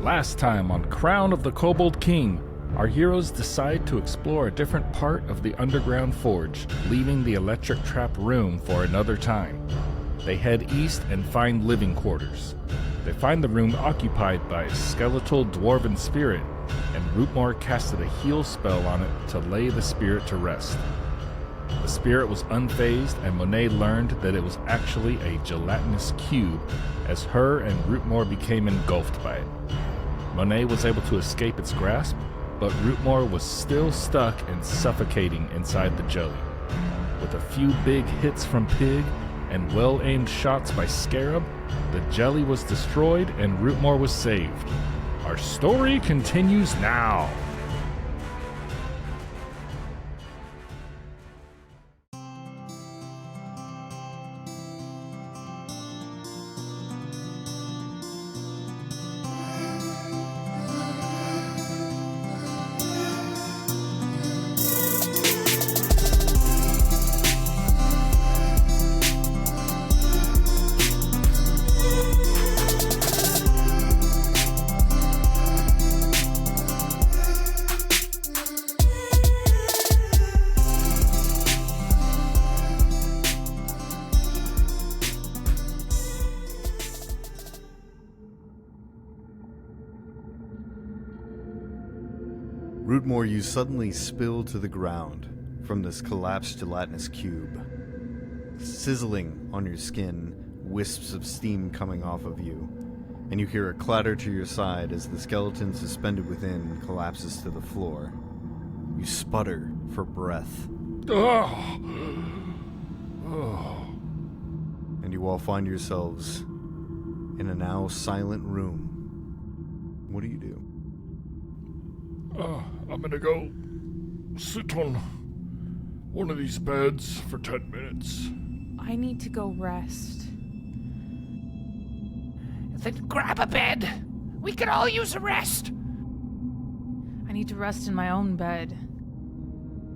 Last time on Crown of the Kobold King, our heroes decide to explore a different part of the underground forge, leaving the electric trap room for another time. They head east and find living quarters. They find the room occupied by a skeletal dwarven spirit, and Rootmoore casted a heal spell on it to lay the spirit to rest. The spirit was unfazed, and Monet learned that it was actually a gelatinous cube, as her and Rootmoore became engulfed by it. Monet was able to escape its grasp, but Rootmoore was still stuck and suffocating inside the jelly. With a few big hits from Pig and well-aimed shots by Scarab, the jelly was destroyed and Rootmoore was saved. Our story continues now. Rootmoore, you suddenly spill to the ground from this collapsed gelatinous cube. Sizzling on your skin, wisps of steam coming off of you, and you hear a clatter to your side as the skeleton suspended within collapses to the floor. You sputter for breath. And you all find yourselves in a now silent room. What do you do? I'm gonna go sit on one of these beds for 10 minutes. I need to go rest. Then grab a bed. We could all use a rest. I need to rest in my own bed.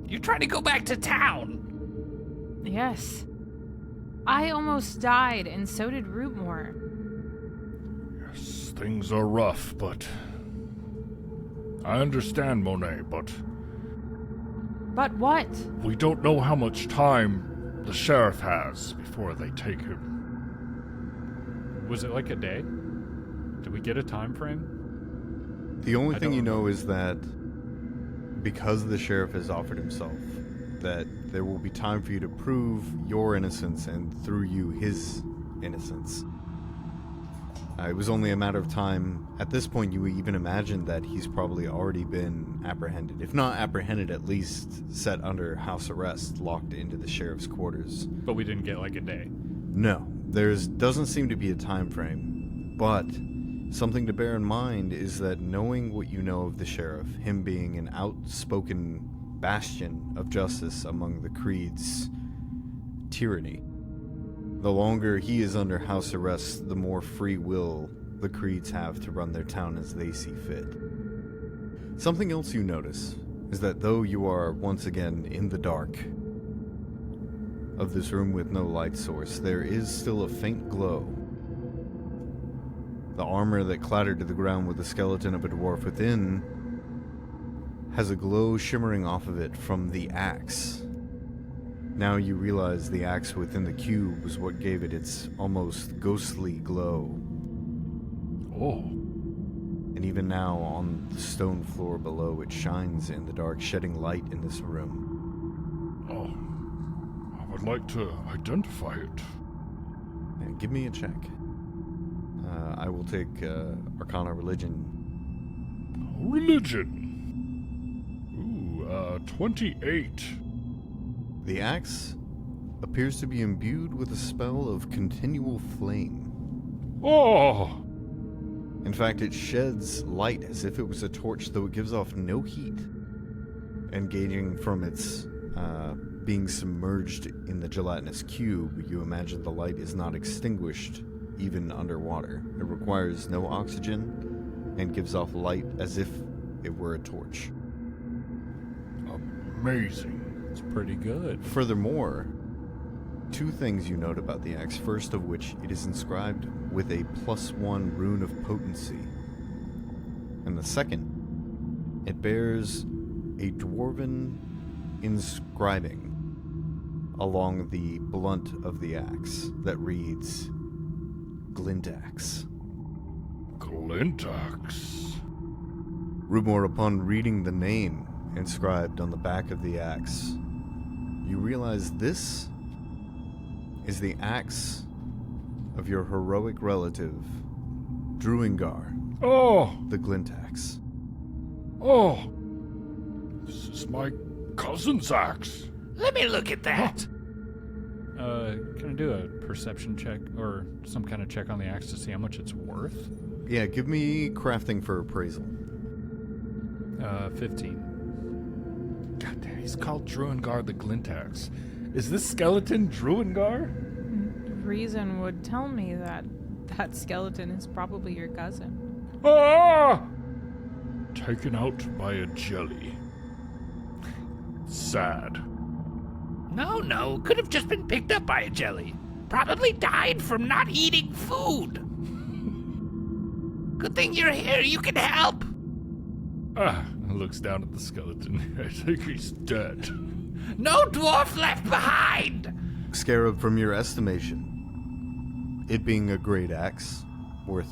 You trying to go back to town? Yes. I almost died, and so did Rootmoore. Yes, things are rough, but I understand, Monet, but But what? we don't know how much time the sheriff has before they take him. Was it like a day? Did we get a time frame? The only thing you know is that because the sheriff has offered himself, that there will be time for you to prove your innocence and through you his innocence. It was only a matter of time. At this point, you even imagine that he's probably already been apprehended. If not apprehended, at least set under house arrest, locked into the sheriff's quarters. But we didn't get like a day. No, doesn't seem to be a time frame. But something to bear in mind is that knowing what you know of the sheriff, him being an outspoken bastion of justice among the Creed's tyranny, the longer he is under house arrest, the more free will the Creeds have to run their town as they see fit. Something else you notice is that though you are once again in the dark of this room with no light source, there is still a faint glow. The armor that clattered to the ground with the skeleton of a dwarf within has a glow shimmering off of it from the axe. Now you realize the axe within the cube was what gave it its almost ghostly glow. Oh. And even now, on the stone floor below, it shines in the dark, shedding light in this room. Oh. I would like to identify it. And give me a check. I will take Arcana Religion. Religion. Ooh, 28. The axe appears to be imbued with a spell of continual flame. Oh! In fact, it sheds light as if it was a torch, though it gives off no heat. Engaging from its being submerged in the gelatinous cube, you imagine the light is not extinguished even underwater. It requires no oxygen and gives off light as if it were a torch. Amazing. It's pretty good. Furthermore, two things you note about the axe, first of which it is inscribed with a +1 rune of potency. And the second, it bears a dwarven inscribing along the blunt of the axe that reads, Glintax. Glintax. Rootmoore, upon reading the name inscribed on the back of the axe, you realize this is the axe of your heroic relative, Druingar, Oh! the Glintax. Oh! This is my cousin's axe. Let me look at that. Can I do a perception check or some kind of check on the axe to see how much it's worth? Yeah, give me crafting for appraisal. 15. God damn, he's called Druingar the Glintax. Is this skeleton Druingar? Reason would tell me that that skeleton is probably your cousin. Ah! Taken out by a jelly. Sad. No, could have just been picked up by a jelly. Probably died from not eating food. Good thing you're here, you can help. Looks down at the skeleton. I think he's dead. No dwarf left behind. Scarab, from your estimation, it being a great axe, worth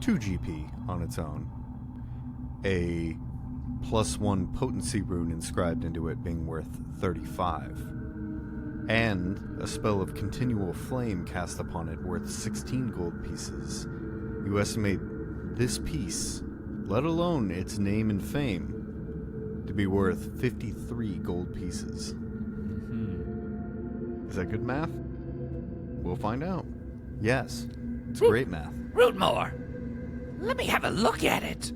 2 GP on its own, a +1 potency rune inscribed into it being worth 35, and a spell of continual flame cast upon it worth 16 gold pieces, you estimate this piece, let alone its name and fame, to be worth 53 gold pieces. Is that good math? We'll find out. Yes, it's great math. Rootmoore, let me have a look at it.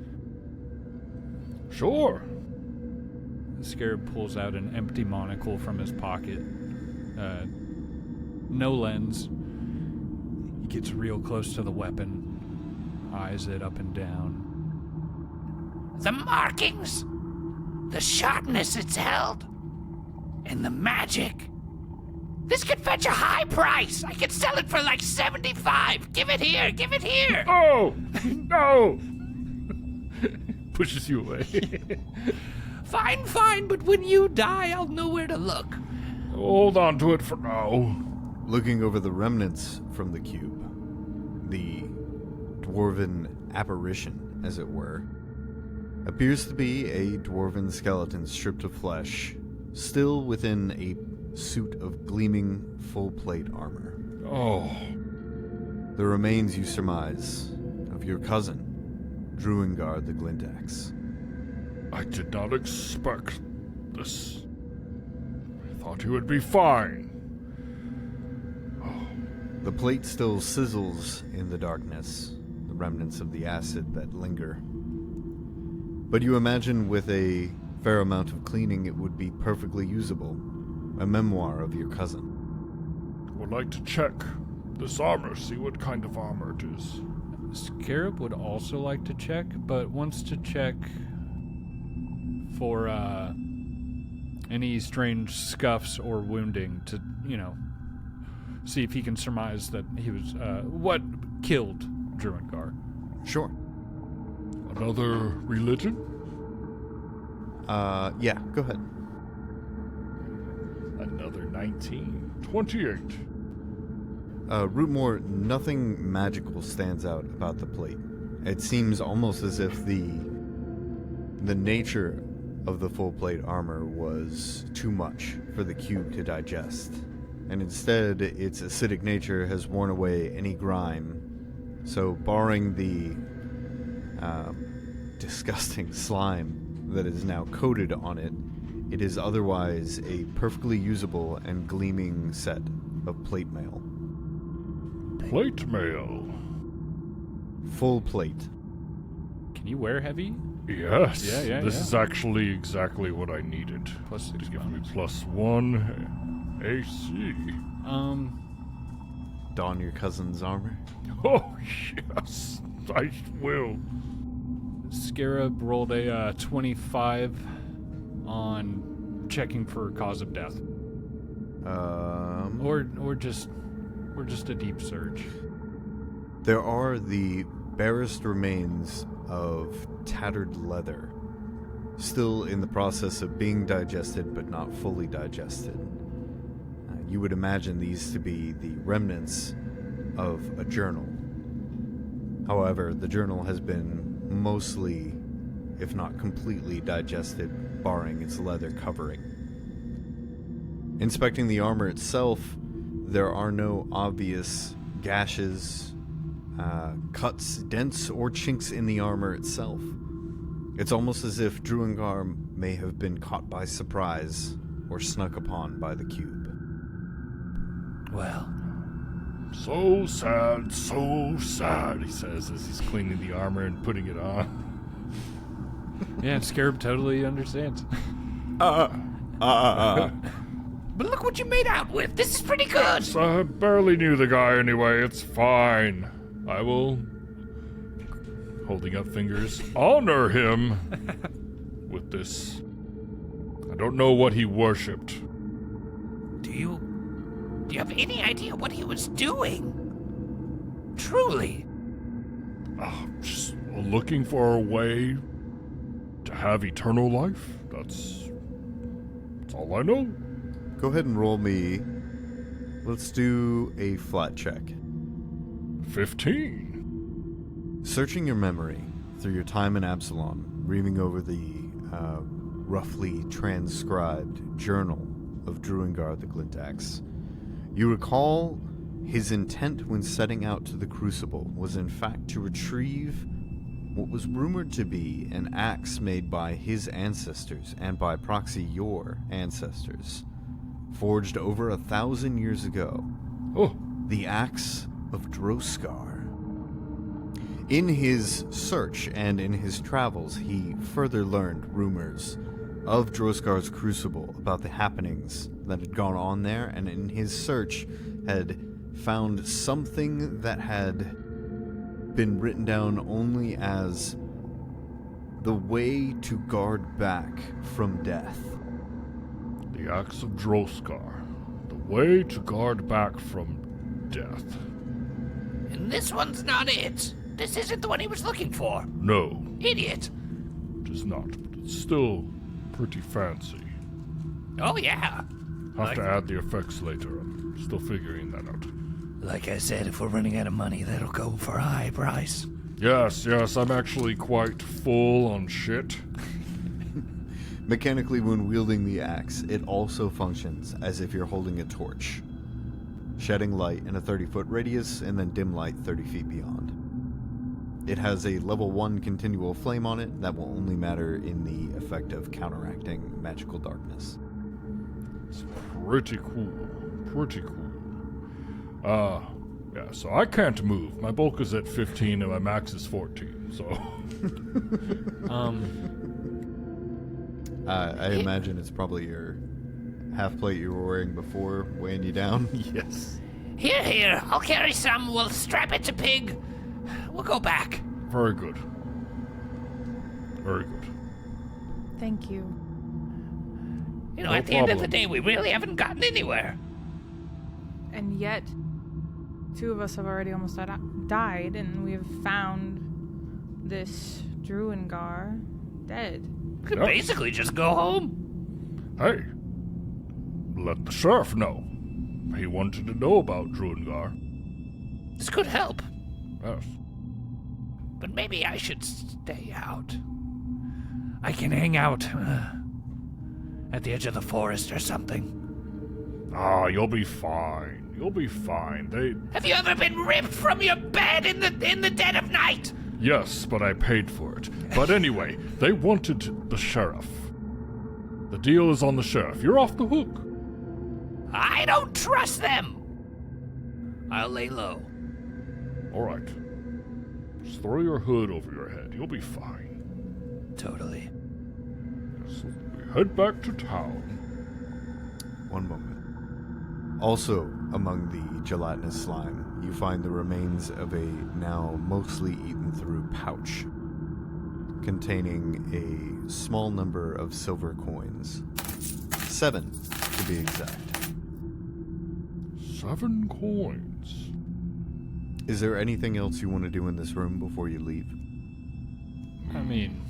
Sure. The Scarab pulls out an empty monocle from his pocket. No lens. He gets real close to the weapon, eyes it up and down. The markings, the sharpness it's held, and the magic. This could fetch a high price. I could sell it for like 75. Give it here, give it here. Oh! No! Pushes you away. Fine, but when you die, I'll know where to look. Hold on to it for now. Looking over the remnants from the cube, the dwarven apparition, as it were, appears to be a dwarven skeleton stripped of flesh, still within a suit of gleaming full-plate armor. Oh. The remains, you surmise, of your cousin, Druingar the Glintax. I did not expect this. I thought he would be fine. The plate still sizzles in the darkness, the remnants of the acid that linger. But you imagine with a fair amount of cleaning it would be perfectly usable. A memoir of your cousin. Would like to check this armor, see what kind of armor it is. Scarab would also like to check, but wants to check for any strange scuffs or wounding to, see if he can surmise that he was, what killed Druingar. Sure. Another religion? Yeah, go ahead. Another 19. 28. Rootmoore, nothing magical stands out about the plate. It seems almost as if the nature of the full plate armor was too much for the cube to digest. And instead, its acidic nature has worn away any grime. So, barring the disgusting slime that is now coated on it, it is otherwise a perfectly usable and gleaming set of plate mail. Plate mail. Full plate. Can you wear heavy? Yes. Yeah. This is actually exactly what I needed. Plus 6 To give me bonus. +1 AC. Don your cousin's armor. Oh, yes. I will. Scarab rolled a 25 on checking for cause of death, or just a deep search. There are the barest remains of tattered leather, still in the process of being digested but not fully digested. You would imagine these to be the remnants of a journal. However, the journal has been mostly, if not completely, digested, barring its leather covering. Inspecting the armor itself, there are no obvious gashes, cuts, dents, or chinks in the armor itself. It's almost as if Druengar may have been caught by surprise or snuck upon by the cube. Well, So sad, he says as he's cleaning the armor and putting it on. Yeah, Scarab totally understands. but look what you made out with. This is pretty good. I barely knew the guy anyway. It's fine. I will, holding up fingers, honor him with this. I don't know what he worshipped. Do you have any idea what he was doing? Truly. Just looking for a way to have eternal life. That's all I know. Go ahead and roll me. Let's do a flat check. 15. Searching your memory through your time in Absalom, reading over the roughly transcribed journal of Druengar the Glintax, you recall his intent when setting out to the Crucible was in fact to retrieve what was rumored to be an axe made by his ancestors and by proxy your ancestors, forged over 1,000 years ago. Oh, The Axe of Droskar. In his search and in his travels, he further learned rumors of Droskar's Crucible, about the happenings that had gone on there, and in his search had found something that had been written down only as the way to guard back from death. the Axe of Droskar. The way to guard back from death. And this one's not it. This isn't the one he was looking for. No, Idiot. it is not, but it's still pretty fancy. Oh, yeah. Have to add the effects later. I'm still figuring that out. Like I said, if we're running out of money, that'll go for a high price. Yes, I'm actually quite full on shit. Mechanically, when wielding the axe, it also functions as if you're holding a torch, shedding light in a 30-foot radius and then dim light 30 feet beyond. It has a level 1 continual flame on it that will only matter in the effect of counteracting magical darkness. It's pretty cool. Yeah, so I can't move. My bulk is at 15 and my max is 14, so... I imagine it's probably your half plate you were wearing before weighing you down. Yes. Here, I'll carry some. We'll strap it to Pig. We'll go back. Very good. Thank you. You know, No at the end of the problem. day, we really haven't gotten anywhere. And yet, two of us have already almost died, and we have found this Druengar dead. Could Yep. basically just go home. Hey, let the sheriff know. He wanted to know about Druengar. This could help. Yes. But maybe I should stay out. I can hang out at the edge of the forest or something. You'll be fine. Have you ever been ripped from your bed in the dead of night? Yes, but I paid for it. But anyway, they wanted the sheriff. The deal is on the sheriff. You're off the hook. I don't trust them. I'll lay low. All right. Just throw your hood over your head. You'll be fine. Totally. So we head back to town. One moment. Also, among the gelatinous slime, you find the remains of a now mostly eaten through pouch containing a small number of silver coins. 7, to be exact. 7 coins. Is there anything else you want to do in this room before you leave? I mean,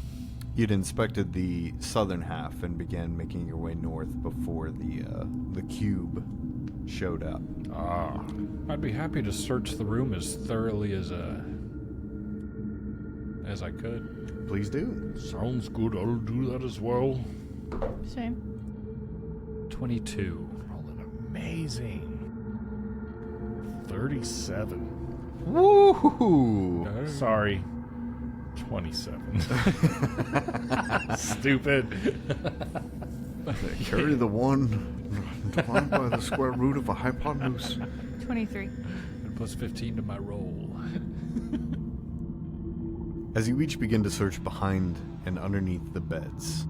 You'd inspected the southern half and began making your way north before the cube showed up. I'd be happy to search the room as thoroughly as I could. Please do. Sounds good. I'll do that as well. Same. 22. Rolling amazing. 37. Woohoo! Sorry. 27. Stupid. Carry the one divided by the square root of a hypotenuse. 23. And plus 15 to my roll. As you each begin to search behind and underneath the beds,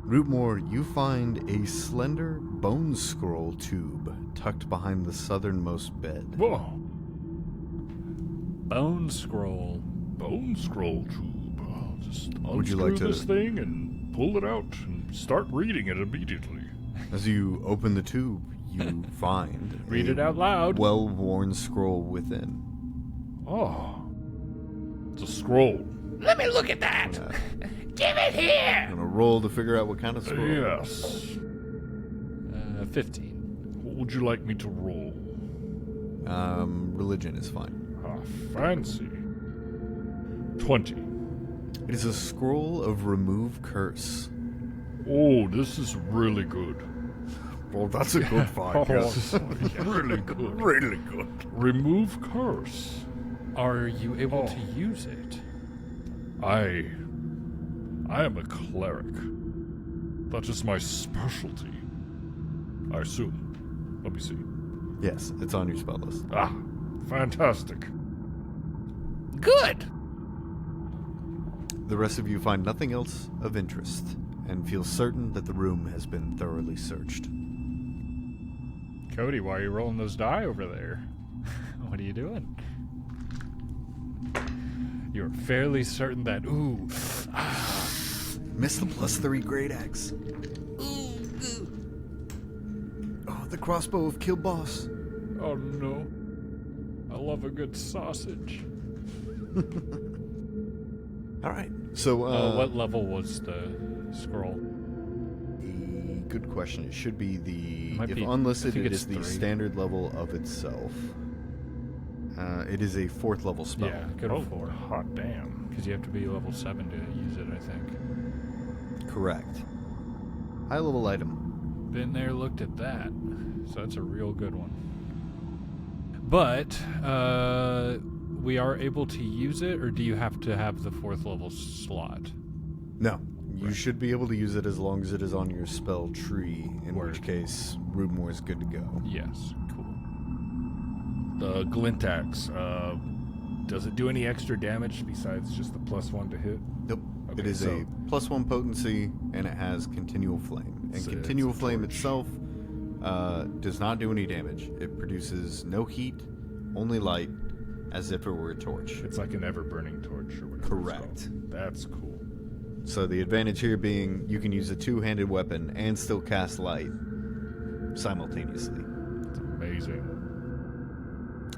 Rootmoore, you find a slender bone scroll tube tucked behind the southernmost bed. Whoa. Bone scroll. Bone scroll tube. I'll just Would you unscrew like to- this thing and pull it out and start reading it immediately. As you open the tube, you find Read a it out loud. well-worn scroll within. Oh. It's a scroll. Let me look at that. Give it here. I'm gonna roll to figure out what kind of scroll. Yes. 15. What would you like me to roll? Religion is fine. Ah, fancy. 20. It is a scroll of remove curse. Oh, this is really good. Well, that's a good find. Really good. Really good. Remove curse. Are you able to use it? I am a cleric. That is my specialty. I assume. Let me see. Yes, it's on your spell list. Ah, fantastic. Good. The rest of you find nothing else of interest and feel certain that the room has been thoroughly searched. Cody, why are you rolling those die over there? What are you doing? You're fairly certain that, Miss the +3 great axe. Oh, the crossbow of Kill Boss. oh no. I love a good sausage. All right. So, What level was the scroll? good question. It should be the Might if be- I unlisted, think it it's is the 3. standard level of itself. It is a 4th level spell. Yeah, go to 4. Hot damn. Because you have to be level 7 to use it, I think. Correct. High level item. Been there, looked at that. So that's a real good one. But, we are able to use it, or do you have to have the 4th level slot? No, you should be able to use it as long as it is on your spell tree. In Word. which case, Rootmoore is good to go. Yes, cool. The glint axe. Does it do any extra damage besides just the +1 to hit? Nope. Okay, It is so- a +1 potency, and it has continual flame. And So it's continual a flame torch. itself does not do any damage. It produces no heat, only light, as if it were a torch. It's like an ever-burning torch or whatever. Correct. It's called. That's cool. So the advantage here being you can use a two-handed weapon and still cast light simultaneously. It's amazing.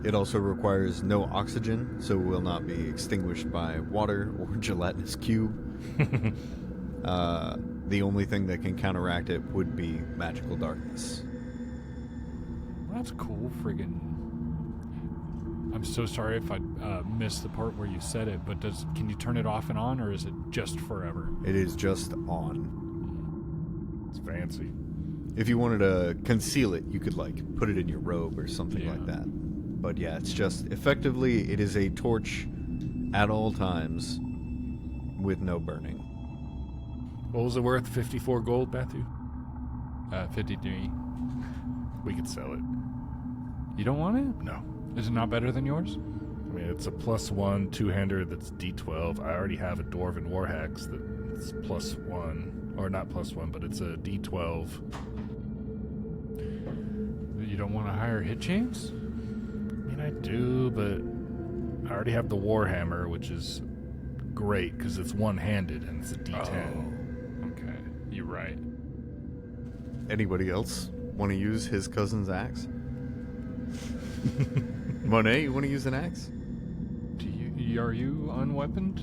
It also requires no oxygen, so it will not be extinguished by water or gelatinous cube. The only thing that can counteract it would be magical darkness. That's cool, friggin'. I'm so sorry if I missed the part where you said it, but can you turn it off and on, or is it just forever? It is just on. It's fancy. If you wanted to conceal it, you could like put it in your robe or something Yeah. like that. But yeah, it's just effectively it is a torch at all times with no burning. What was it worth? 54 gold, Matthew? 53. We could sell it. You don't want it? No. Is it not better than yours? I mean, it's a +1 two-hander that's D12. I already have a dwarven warhax that's +1, or not +1, but it's a D12. You don't want a higher hit chance? I mean, I do, but I already have the warhammer, which is great because it's one-handed and it's a D10. Okay, you're right. Anybody else want to use his cousin's axe? Monet, you want to use an axe? Are you unweaponed?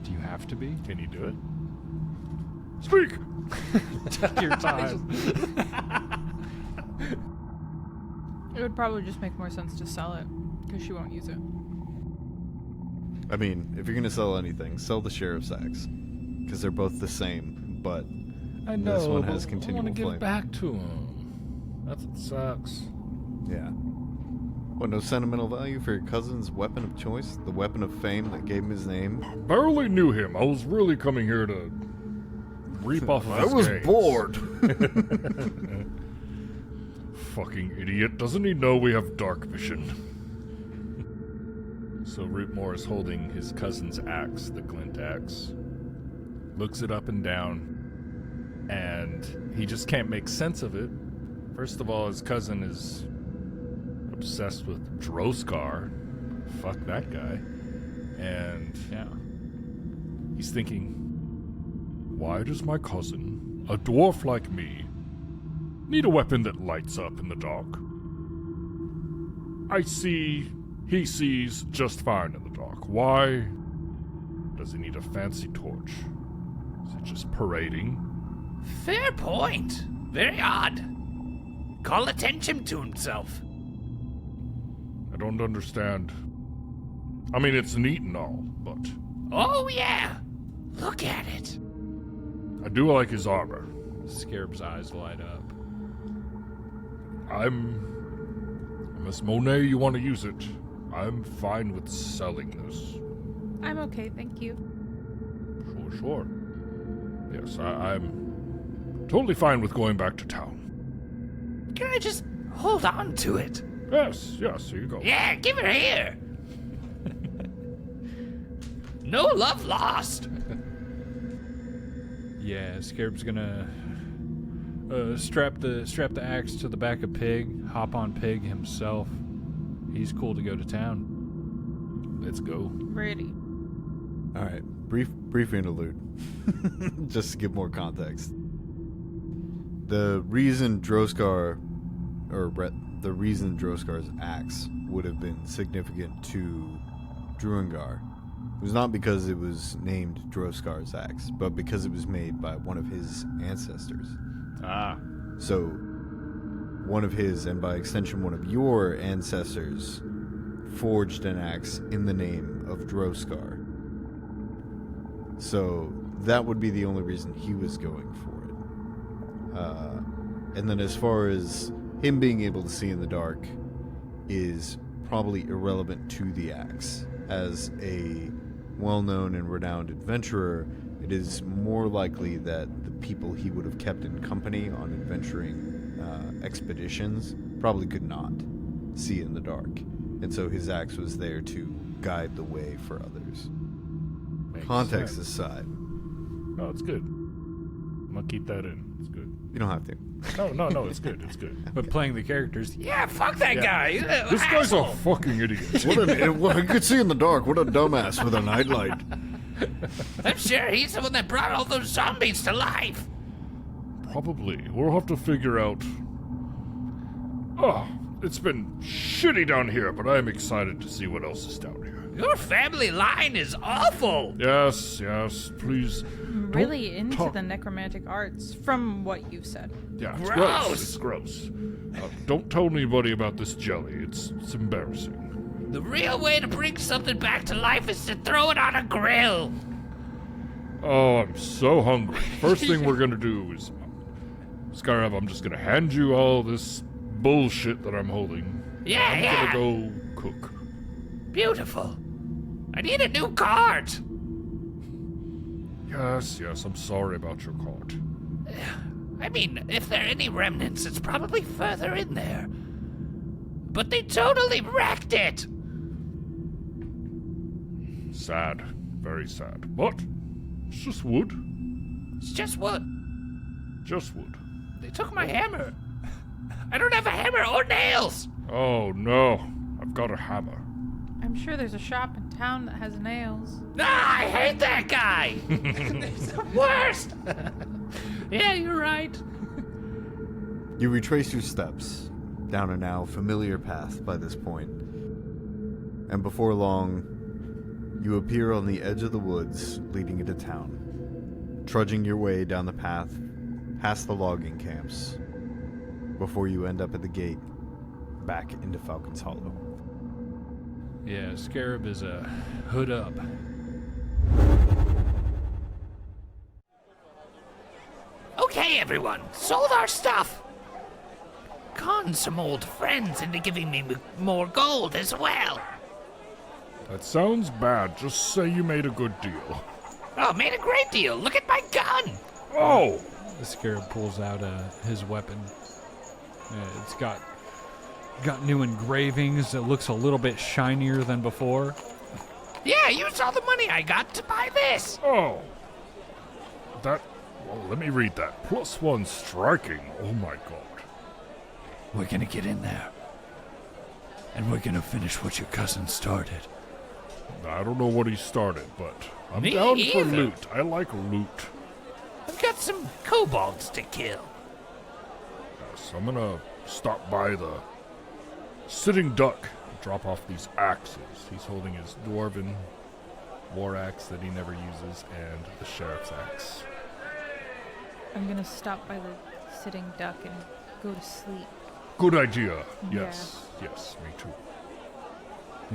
Do you have to be? Can you do it? Speak! Take your time. It would probably just make more sense to sell it, because she won't use it. I mean, if you're going to sell anything, sell the sheriff's axe. Because they're both the same, but I know, this one has but continual I want to flame. give back to him. That's what sucks. Yeah. What, no sentimental value for your cousin's weapon of choice? The weapon of fame that gave him his name? Barely knew him. I was really coming here to reap off of his gains. bored. Fucking idiot. Doesn't he know we have dark vision? So Rootmoore is holding his cousin's axe, the glint axe. Looks it up and down, and he just can't make sense of it. First of all, his cousin is obsessed with Droskar. Fuck that guy. And Yeah. he's thinking, why does my cousin, a dwarf like me, need a weapon that lights up in the dark? He sees just fine in the dark. Why does he need a fancy torch? Is it just parading? Fair point. Very odd. Call attention to himself. I don't understand. I mean, it's neat and all, but Oh, yeah. Look at it. I do like his armor. Scarab's eyes light up. Miss Monet, you want to use it? I'm fine with selling this. I'm okay, thank you. Sure. Yes, I'm totally fine with going back to town. Can I just hold on to it? Yes, here you go. Yeah, give it here. No love lost. Yeah, Scarab's gonna strap the axe to the back of Pig, hop on Pig himself. He's cool to go to town. Let's go. Ready. All right, brief interlude, just to give more context. The reason Droskar's axe would have been significant to Druengar was not because it was named Droskar's axe, but because it was made by one of his ancestors. Ah, So, one of his, and by extension one of your ancestors, forged an axe in the name of Droskar. So, that would be the only reason he was going for it. And then as far as him being able to see in the dark is probably irrelevant to the axe. As a well-known and renowned adventurer, it is more likely that the people he would have kept in company on adventuring expeditions probably could not see in the dark. And so his axe was there to guide the way for others. makes Context sense. aside, No, it's good. I'm gonna keep that in. It's good. you don't have to. No, it's good. It's good. But playing the characters, Yeah, fuck that guy. This guy's a Asshole. fucking idiot. I could see in the dark. What a dumbass with a nightlight. I'm sure he's the one that brought all those zombies to life. Probably. We'll have to figure out. Oh, it's been shitty down here, but I'm excited to see what else is down here. Your family line is awful. Yes, please. I'm don't really into talk- the necromantic arts, from what you've said. Yeah, it's Gross. It's gross. Don't tell anybody about this jelly. It's embarrassing. The real way to bring something back to life is to throw it on a grill. Oh, I'm so hungry. First thing we're gonna do is, Scarab, I'm just gonna hand you all this bullshit that I'm holding. Yeah, I'm yeah. gonna go cook. Beautiful. I need a new cart. Yes, I'm sorry about your cart. I mean, if there are any remnants, it's probably further in there. But they totally wrecked it. Sad. Very sad. But it's just wood. It's just wood. Just wood. They took my hammer. I don't have a hammer or nails. Oh no, I've got a hammer. I'm sure there's a shop in town that has nails. Ah, I hate that guy. He's the worst. Yeah, you're right. You retrace your steps, down a now familiar path by this point. And before long, you appear on the edge of the woods leading into town, trudging your way down the path past the logging camps, before you end up at the gate back into Falcon's Hollow. Yeah, Scarab is a hood up. Okay, everyone, sold our stuff. Conned some old friends into giving me more gold as well. That sounds bad. Just say you made a good deal. Oh, made a great deal. Look at my gun. Oh! The Scarab pulls out his weapon. It's got new engravings. It looks a little bit shinier than before. Yeah, use all the money I got to buy this. Oh! Well, let me read that. +1 striking. Oh my god. We're gonna get in there. And we're gonna finish what your cousin started. I don't know what he started, but I'm Me down for either. loot. I like loot. I've got some kobolds to kill. So I'm gonna stop by the Sitting Duck, drop off these axes. He's holding his dwarven war axe that he never uses, and the sheriff's axe. I'm gonna stop by the sitting duck and go to sleep. Good idea. Yes, yes, me too.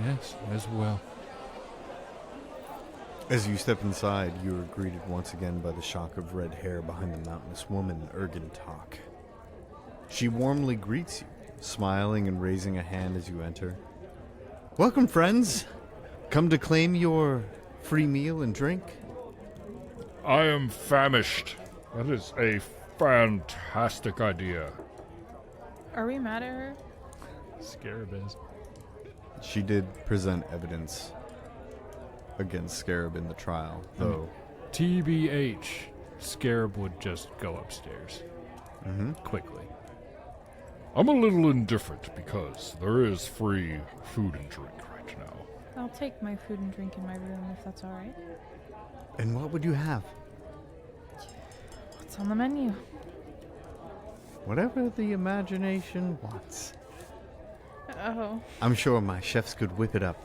Yes, as well. As you step inside, you are greeted once again by the shock of red hair behind the mountainous woman, Ergentok. She warmly greets you, smiling and raising a hand as you enter. Welcome, friends. Come to claim your free meal and drink? I am famished. That is a fantastic idea. Are we mad at her? Scarab is. She did present evidence against Scarab in the trial, though. TBH, Scarab would just go upstairs. Quickly. I'm a little indifferent because there is free food and drink right now. I'll take my food and drink in my room if that's alright. And what would you have? What's on the menu? Whatever the imagination wants. Oh. I'm sure my chefs could whip it up.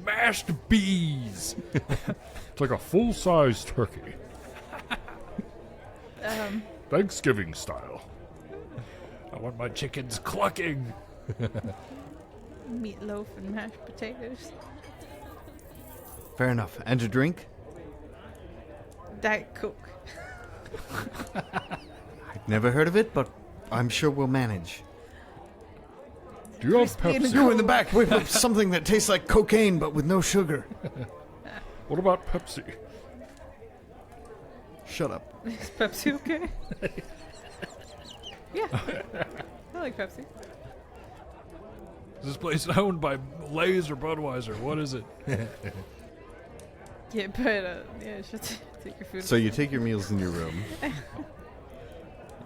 Mashed bees! It's like a full-size turkey, Thanksgiving style. I want my chickens clucking. Meatloaf and mashed potatoes. Fair enough. And to drink? Diet Coke. I've never heard of it, but I'm sure we'll manage. Do you have Crispy and Pepsi? You in the back whip up something that tastes like cocaine, but with no sugar. What about Pepsi? Shut up. Is Pepsi okay? Yeah. I like Pepsi. Is this place owned by Lay's or Budweiser? What is it? Yeah, but yeah, should take your food. So you take your meals in your room,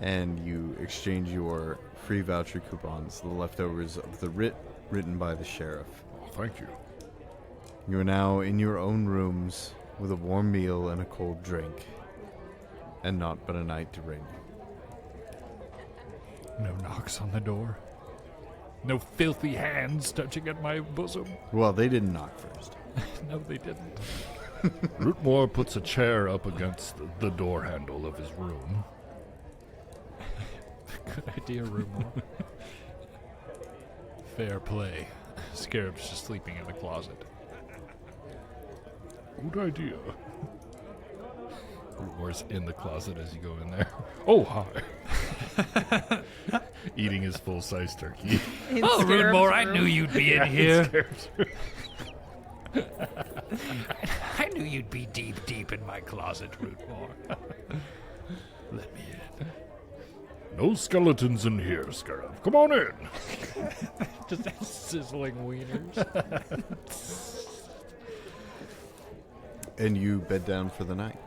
and you exchange your free voucher coupons, the leftovers of the writ written by the sheriff. Oh, thank you. You are now in your own rooms with a warm meal and a cold drink, and naught but a night to reign. No knocks on the door. No filthy hands touching at my bosom. Well, they didn't knock first. No, they didn't. Rootmoore puts a chair up against the door handle of his room. Good idea, Rootmoore. Fair play. Scarab's just sleeping in the closet. Good idea. Rootmoore's in the closet as you go in there. Oh, hi. Eating his full-size turkey. In Oh, Scarab's Rootmoore, I room. knew you'd be in here. Scarab's- I knew you'd be deep, deep in my closet, Rootmoore. Let me in. No skeletons in here, Scarab. Come on in. Just sizzling wieners. And you bed down for the night.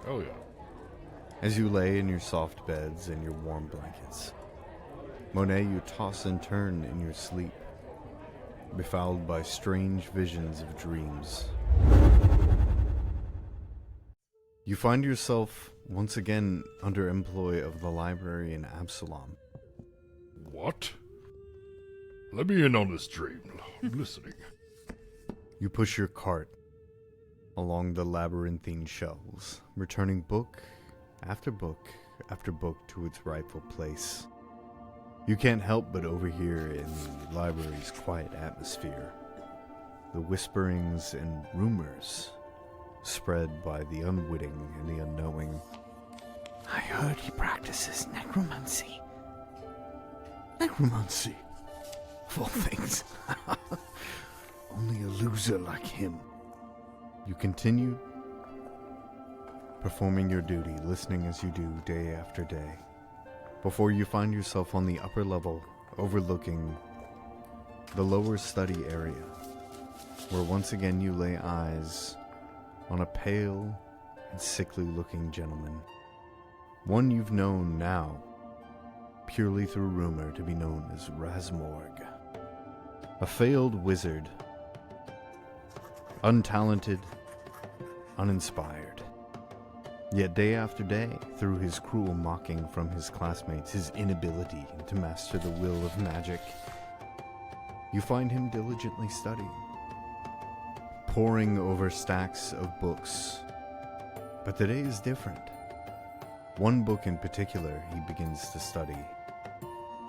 Oh, yeah. As you lay in your soft beds and your warm blankets, Monet, you toss and turn in your sleep, befouled by strange visions of dreams. You find yourself once again under employ of the librarian Absalom. What? Let me in on this dream. I'm listening. You push your cart along the labyrinthine shelves, returning book after book after book to its rightful place. You can't help but overhear in the library's quiet atmosphere the whisperings and rumors spread by the unwitting and the unknowing. I heard he practices necromancy. Necromancy? Of all things. Only a loser like him. You continue performing your duty, listening as you do day after day, before you find yourself on the upper level, overlooking the lower study area, where once again you lay eyes on a pale and sickly-looking gentleman. One you've known now, purely through rumor, to be known as Razmorg. A failed wizard, untalented, uninspired. Yet day after day, through his cruel mocking from his classmates, his inability to master the will of magic, you find him diligently studying, poring over stacks of books. But today is different. One book in particular he begins to study,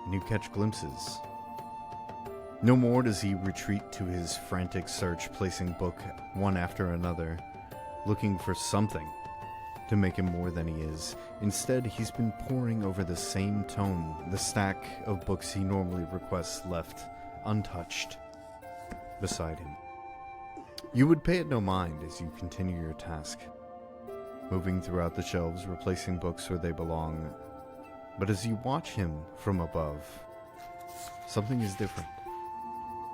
and you catch glimpses. No more does he retreat to his frantic search, placing book one after another, looking for something to make him more than he is. Instead, he's been poring over the same tome, the stack of books he normally requests left untouched beside him. You would pay it no mind as you continue your task, moving throughout the shelves, replacing books where they belong. But as you watch him from above, something is different.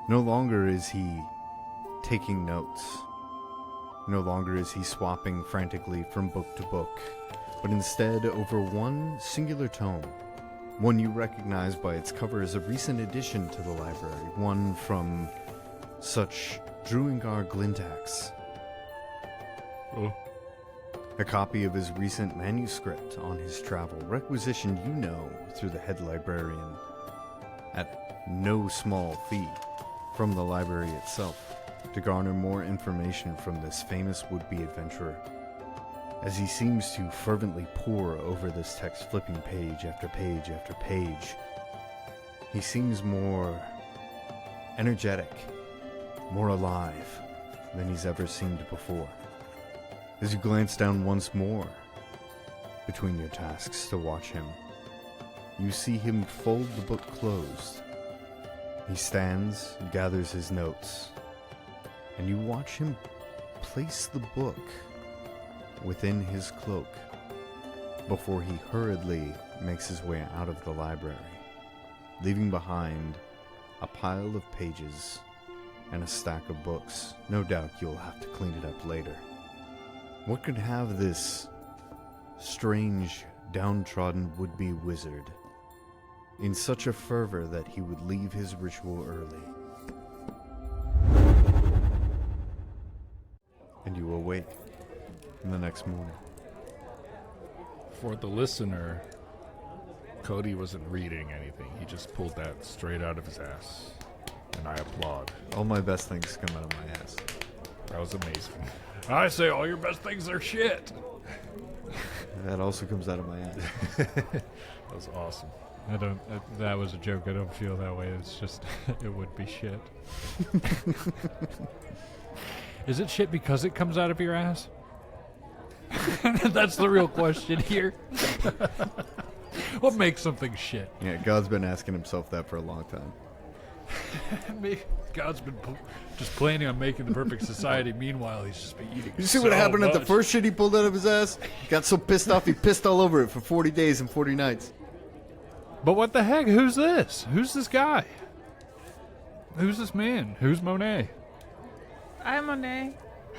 No longer is he taking notes. No longer is he swapping frantically from book to book, but instead over one singular tome, one you recognize by its cover as a recent addition to the library, one from such Druingar Glintax. Oh. A copy of his recent manuscript on his travel, requisitioned through the head librarian at no small fee from the library itself, to garner more information from this famous would-be adventurer. As he seems to fervently pore over this text, flipping page after page after page, he seems more energetic, more alive than he's ever seemed before. As you glance down once more between your tasks to watch him, you see him fold the book closed. He stands and gathers his notes, and you watch him place the book within his cloak before he hurriedly makes his way out of the library, leaving behind a pile of pages and a stack of books. No doubt you'll have to clean it up later. What could have this strange, downtrodden would-be wizard in such a fervor that he would leave his ritual early? And you awake in the next morning. For the listener, Cody wasn't reading anything. He just pulled that straight out of his ass. And I applaud. All my best things come out of my ass. That was amazing. I say all your best things are shit. That also comes out of my ass. That was awesome. That was a joke. I don't feel that way. It's just, it would be shit. Is it shit because it comes out of your ass? That's the real question here. What makes something shit? Yeah, God's been asking himself that for a long time. God's been just planning on making the perfect society. Meanwhile, he's just been eating. You see what happened at the first shit he pulled out of his ass? He got so pissed off he pissed all over it for 40 days and 40 nights. But what the heck? Who's this? Who's this guy? Who's this man? Who's Monet? I'm Monet.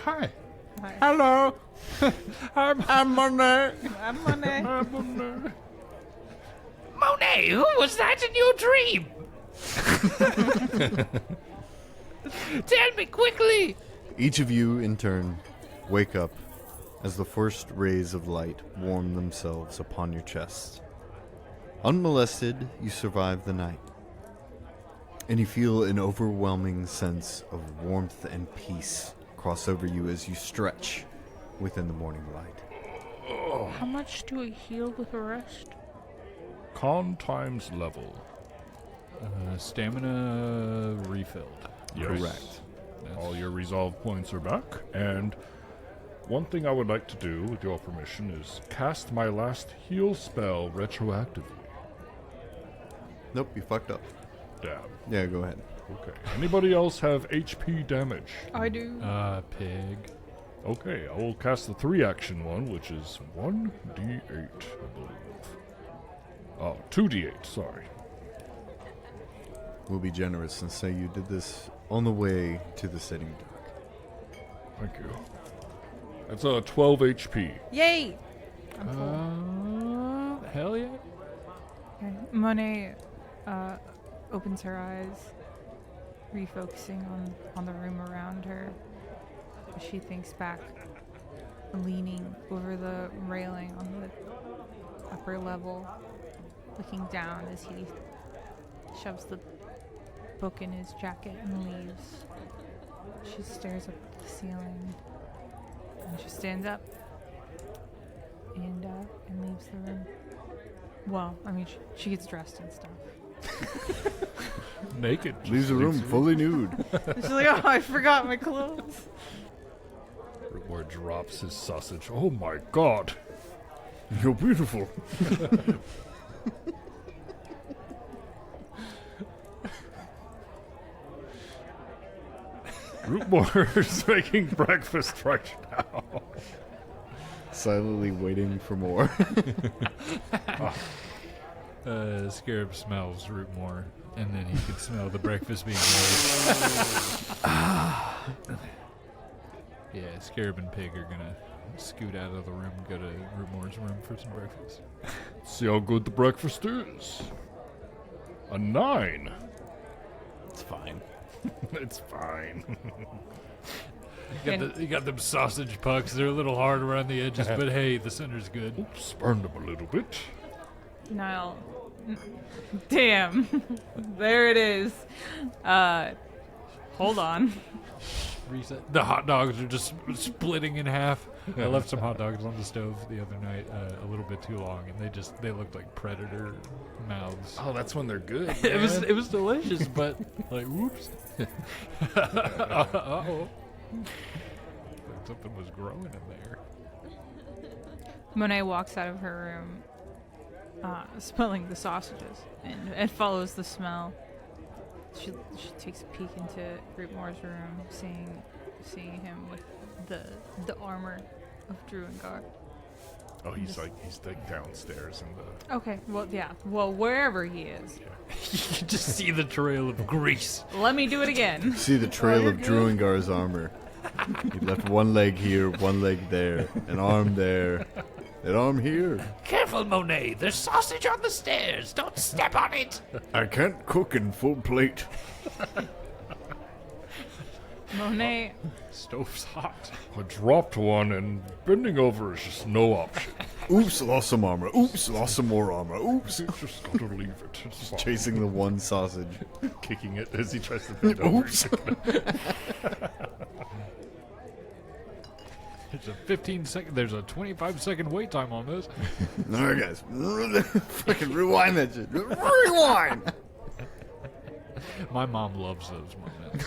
Hi. Hi. Hello. I'm Monet. I'm Monet. I'm Monet. Monet, who was that in your dream? Tell me quickly. Each of you, in turn, wake up as the first rays of light warm themselves upon your chest. Unmolested, you survive the night, and you feel an overwhelming sense of warmth and peace cross over you as you stretch within the morning light. How much do we heal with a rest? Con times level. Stamina refilled. Yes. Correct. All your resolve points are back, and one thing I would like to do, with your permission, is cast my last heal spell retroactively. Nope, you fucked up. Damn. Yeah, go ahead. Okay. Anybody else have HP damage? I do. Pig. Okay, I will cast the 3-action one, which is 1d8, I believe. Oh, 2d8, sorry. We'll be generous and say you did this on the way to the sitting duck. Thank you. That's 12 HP. Yay! I'm full. Hell yeah. Okay. Monet opens her eyes, refocusing on the room around her. She thinks back, leaning over the railing on the upper level, looking down as he shoves the book in his jacket and leaves. She stares up at the ceiling, and she stands up and leaves the room. Well, I mean, she gets dressed and stuff. Naked. Leaves the room fully nude. She's like, oh, I forgot my clothes. Rootmoore drops his sausage. Oh my god. You're beautiful. Rootmoore is making breakfast right now. Silently waiting for more. Scarab smells Rootmoore, and then he can smell the breakfast being made. Yeah, Scarab and Pig are gonna scoot out of the room, go to Rootmoore's room for some breakfast. See how good the breakfast is. A 9. It's fine. It's fine. You got them sausage pucks. They're a little hard around the edges, but hey, the center's good. Oops, burned them a little bit. Niall. Damn. There it is. Hold on. Reset. The hot dogs are just splitting in half. I left some hot dogs on the stove the other night a little bit too long, and they looked like predator mouths. Oh, that's when they're good. It was delicious, but like whoops. Uh-oh. Like something was growing in there. Monet walks out of her room, smelling the sausages, and follows the smell. She takes a peek into Rootmoore's room, seeing him with the armor of Druengar. Oh, he's like downstairs in the. Okay, well, yeah, well, wherever he is. You can just see the trail of grease. Let me do it again. See the trail of Druengar's armor. He left one leg here, one leg there, an arm there, an arm here. Careful, Monet. There's sausage on the stairs. Don't step on it. I can't cook in full plate. Monet, Stove's hot. I dropped one, and bending over is just no option. Oops, lost some armor. Oops, lost some more armor. Oops. Just gotta leave it. It's fine. Chasing the one sausage. Kicking it as he tries to bend over. Oops. There's a 25-second wait time on this. Alright, guys. Fucking rewind that shit. Rewind! My mom loves those moments.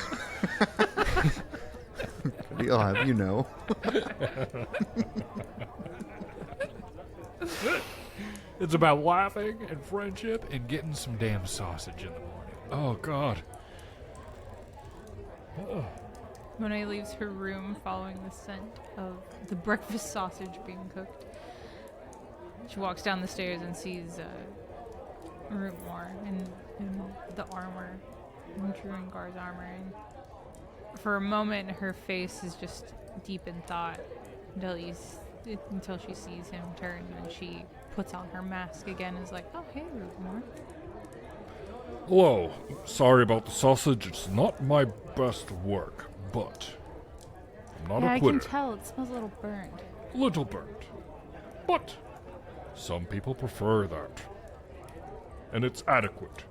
Cody, I'll have you know. It's about laughing and friendship and getting some damn sausage in the morning. Oh god. Monet leaves her room following the scent of the breakfast sausage being cooked. She walks down the stairs and sees Rootmoore in the armor, in Druengar's armor. And for a moment, her face is just deep in thought until she sees him turn, and she puts on her mask again and is like, oh, hey, Rootmoore. Hello. Sorry about the sausage. It's not my best work, but I'm not Yeah, a I quitter. can tell. It smells a little burned. little burnt. But some people prefer that. And it's adequate.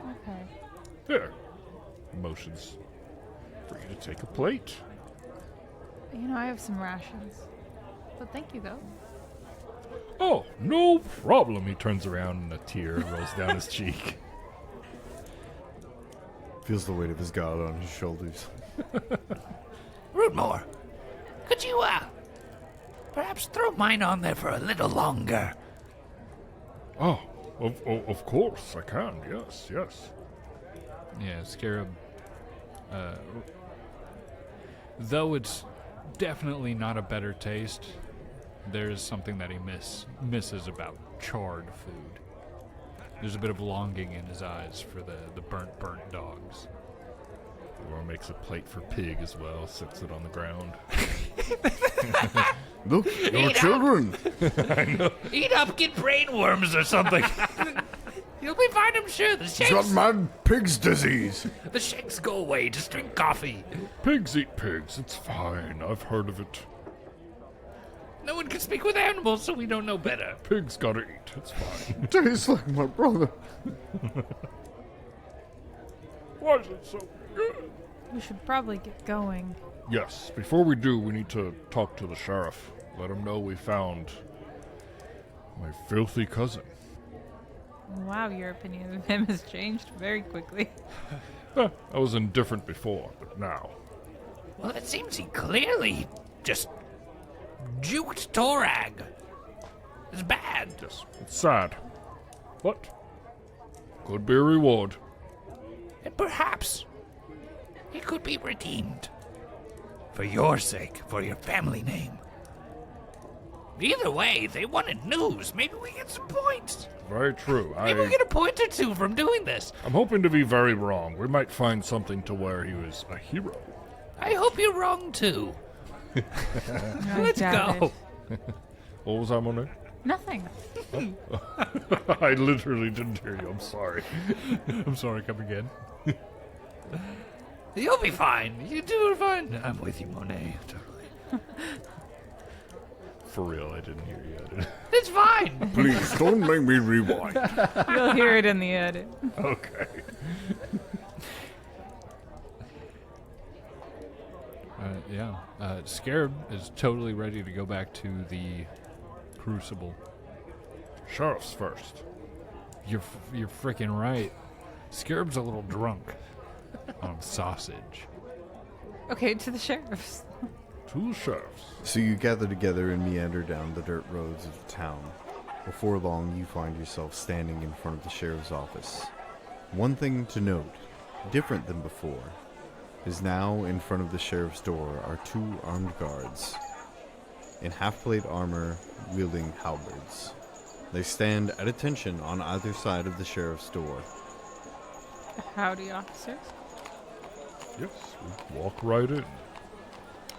Okay. Here. Motions for you to take a plate. I have some rations. But thank you, though. Oh, no problem. He turns around and a tear rolls down his cheek. Feels the weight of his god on his shoulders. Rootmoore, could you, perhaps throw mine on there for a little longer? Oh, of course I can. Yes. Yeah, Scarab. Though it's definitely not a better taste, there is something that he misses about charred food. There's a bit of longing in his eyes for the burnt dogs. Or makes a plate for Pig as well, sits it on the ground. Look, your children! I know. Eat up, get brain worms or something. You'll be fine, I'm sure. The He's got shakes, mad pig's disease. the shakes go away. Just drink coffee. Pigs eat pigs. It's fine. I've heard of it. No one can speak with animals, so we don't know better. Pigs gotta eat. It's fine. Tastes like my brother. Why is it so good? We should probably get going. Yes, before we do, we need to talk to the sheriff. Let him know we found my filthy cousin. Wow, your opinion of him has changed very quickly. I was indifferent before, but now. Well, it seems he clearly just juked Torag. It's bad. Yes, it's sad. But could be a reward. And perhaps he could be redeemed. For your sake, for your family name. Either way, they wanted news. Maybe we get some points. Very true. Maybe we get a point or two from doing this. I'm hoping to be very wrong. We might find something to where he was a hero. I hope you're wrong, too. Let's go. What was that, Monet? Nothing. I literally didn't hear you. I'm sorry. I'm sorry, come again. You'll be fine. You two are fine. I'm with you, Monet. Totally. For real, I didn't hear you. I didn't. It's fine. Please don't make me rewind. You'll hear it in the edit. Okay. Scarab is totally ready to go back to the Crucible. Sheriff's first. You're freaking right. Scarab's a little drunk on sausage. Okay, to the sheriff's. Two sheriffs. So you gather together and meander down the dirt roads of the town. Before long, you find yourself standing in front of the sheriff's office. One thing to note, different than before, is now in front of the sheriff's door are two armed guards in half-plate armor wielding halberds. They stand at attention on either side of the sheriff's door. Howdy, officers. Yes, we walk right in.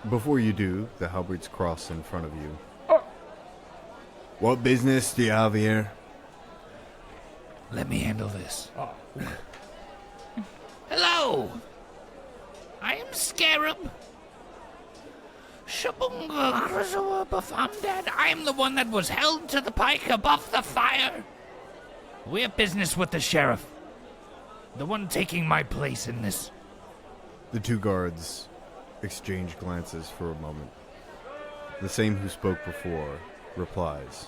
Before you do, the halberds cross in front of you. What business do you have here? Let me handle this. Hello. I am Scarab. Shabunga, Krazoa, Bafomdad. I am the one that was held to the pike above the fire. We have business with the sheriff. The one taking my place in this. The two guards exchange glances for a moment. The same who spoke before replies,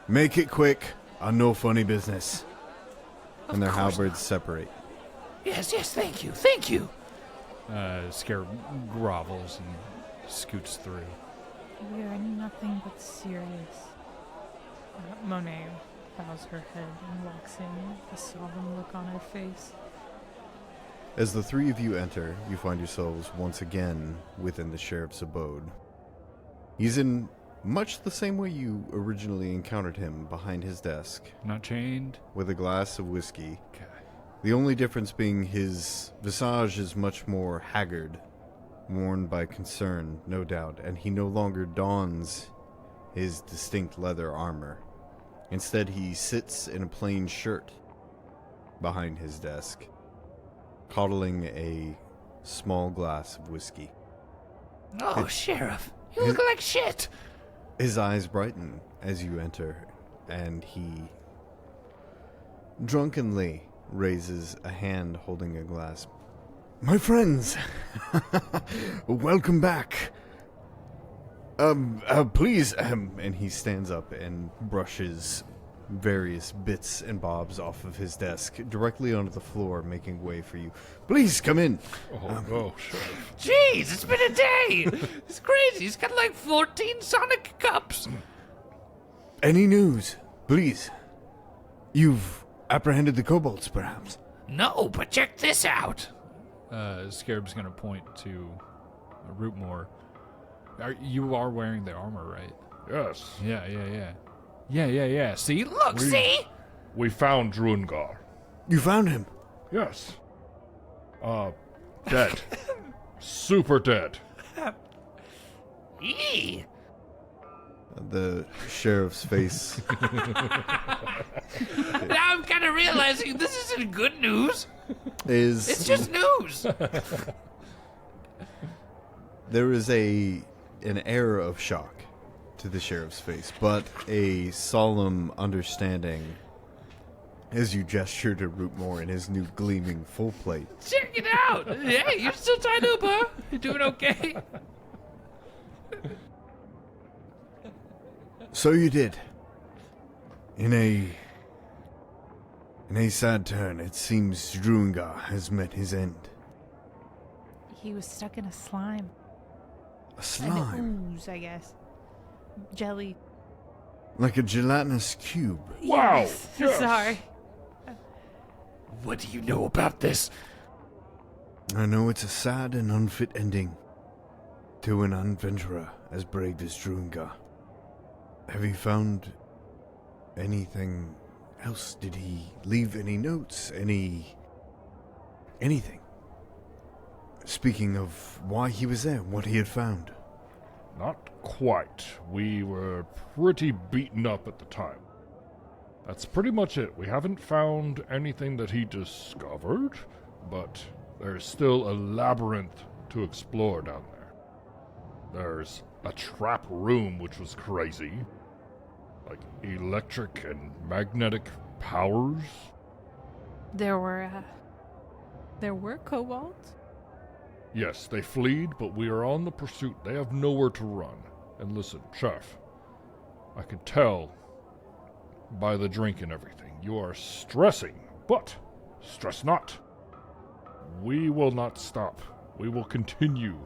"Make it quick, on no funny business." And their halberds separate. Yes, thank you. Scarab grovels and scoots through. We are nothing but serious. Monet bows her head and walks in, a solemn look on her face. As the three of you enter, you find yourselves once again within the sheriff's abode. He's in much the same way you originally encountered him, behind his desk, Not chained. with a glass of whiskey. Okay. The only difference being his visage is much more haggard, worn by concern, no doubt, and he no longer dons his distinct leather armor. Instead, he sits in a plain shirt behind his desk, coddling a small glass of whiskey. Oh, Sheriff, You look like shit. His eyes brighten as you enter, and he drunkenly raises a hand holding a glass. My friends, welcome back. Please, and he stands up and brushes various bits and bobs off of his desk directly onto the floor, making way for you. Please come in. Sure. Jeez, it's been a day. It's crazy. He's got like 14 Sonic cups. Any news, please? You've apprehended the kobolds, perhaps? No, but check this out. Scarab's gonna point to Rootmoore. You are wearing the armor, right? Yes. Yeah. See? Look, see? We found Drungar. You found him? Yes. Dead. Super dead. Eee. The sheriff's face. Now I'm kind of realizing this isn't good news. It's just news. There is an air of shock to the sheriff's face, but a solemn understanding as you gesture to Rootmoore in his new gleaming full plate. Check it out. Hey, you're still tied up, huh? You doing okay? So you did. In a sad turn, it seems Drungar has met his end. He was stuck in a slime. A slime? An ooze, I guess. Jelly. Like a gelatinous cube. Wow. Yes. Yes. Sorry. What do you know about this? I know it's a sad and unfit ending to an adventurer as brave as Drungar. Have you found anything else? Did he leave any notes? Anything? Speaking of why he was there, what he had found. Not quite. We were pretty beaten up at the time. That's pretty much it. We haven't found anything that he discovered, but there's still a labyrinth to explore down there. There's a trap room which was crazy. Like electric and magnetic powers. There were kobolds? Yes, they fled, but we are on the pursuit. They have nowhere to run. And listen, Sheriff, I can tell by the drink and everything. You are stressing, but stress not. We will not stop. We will continue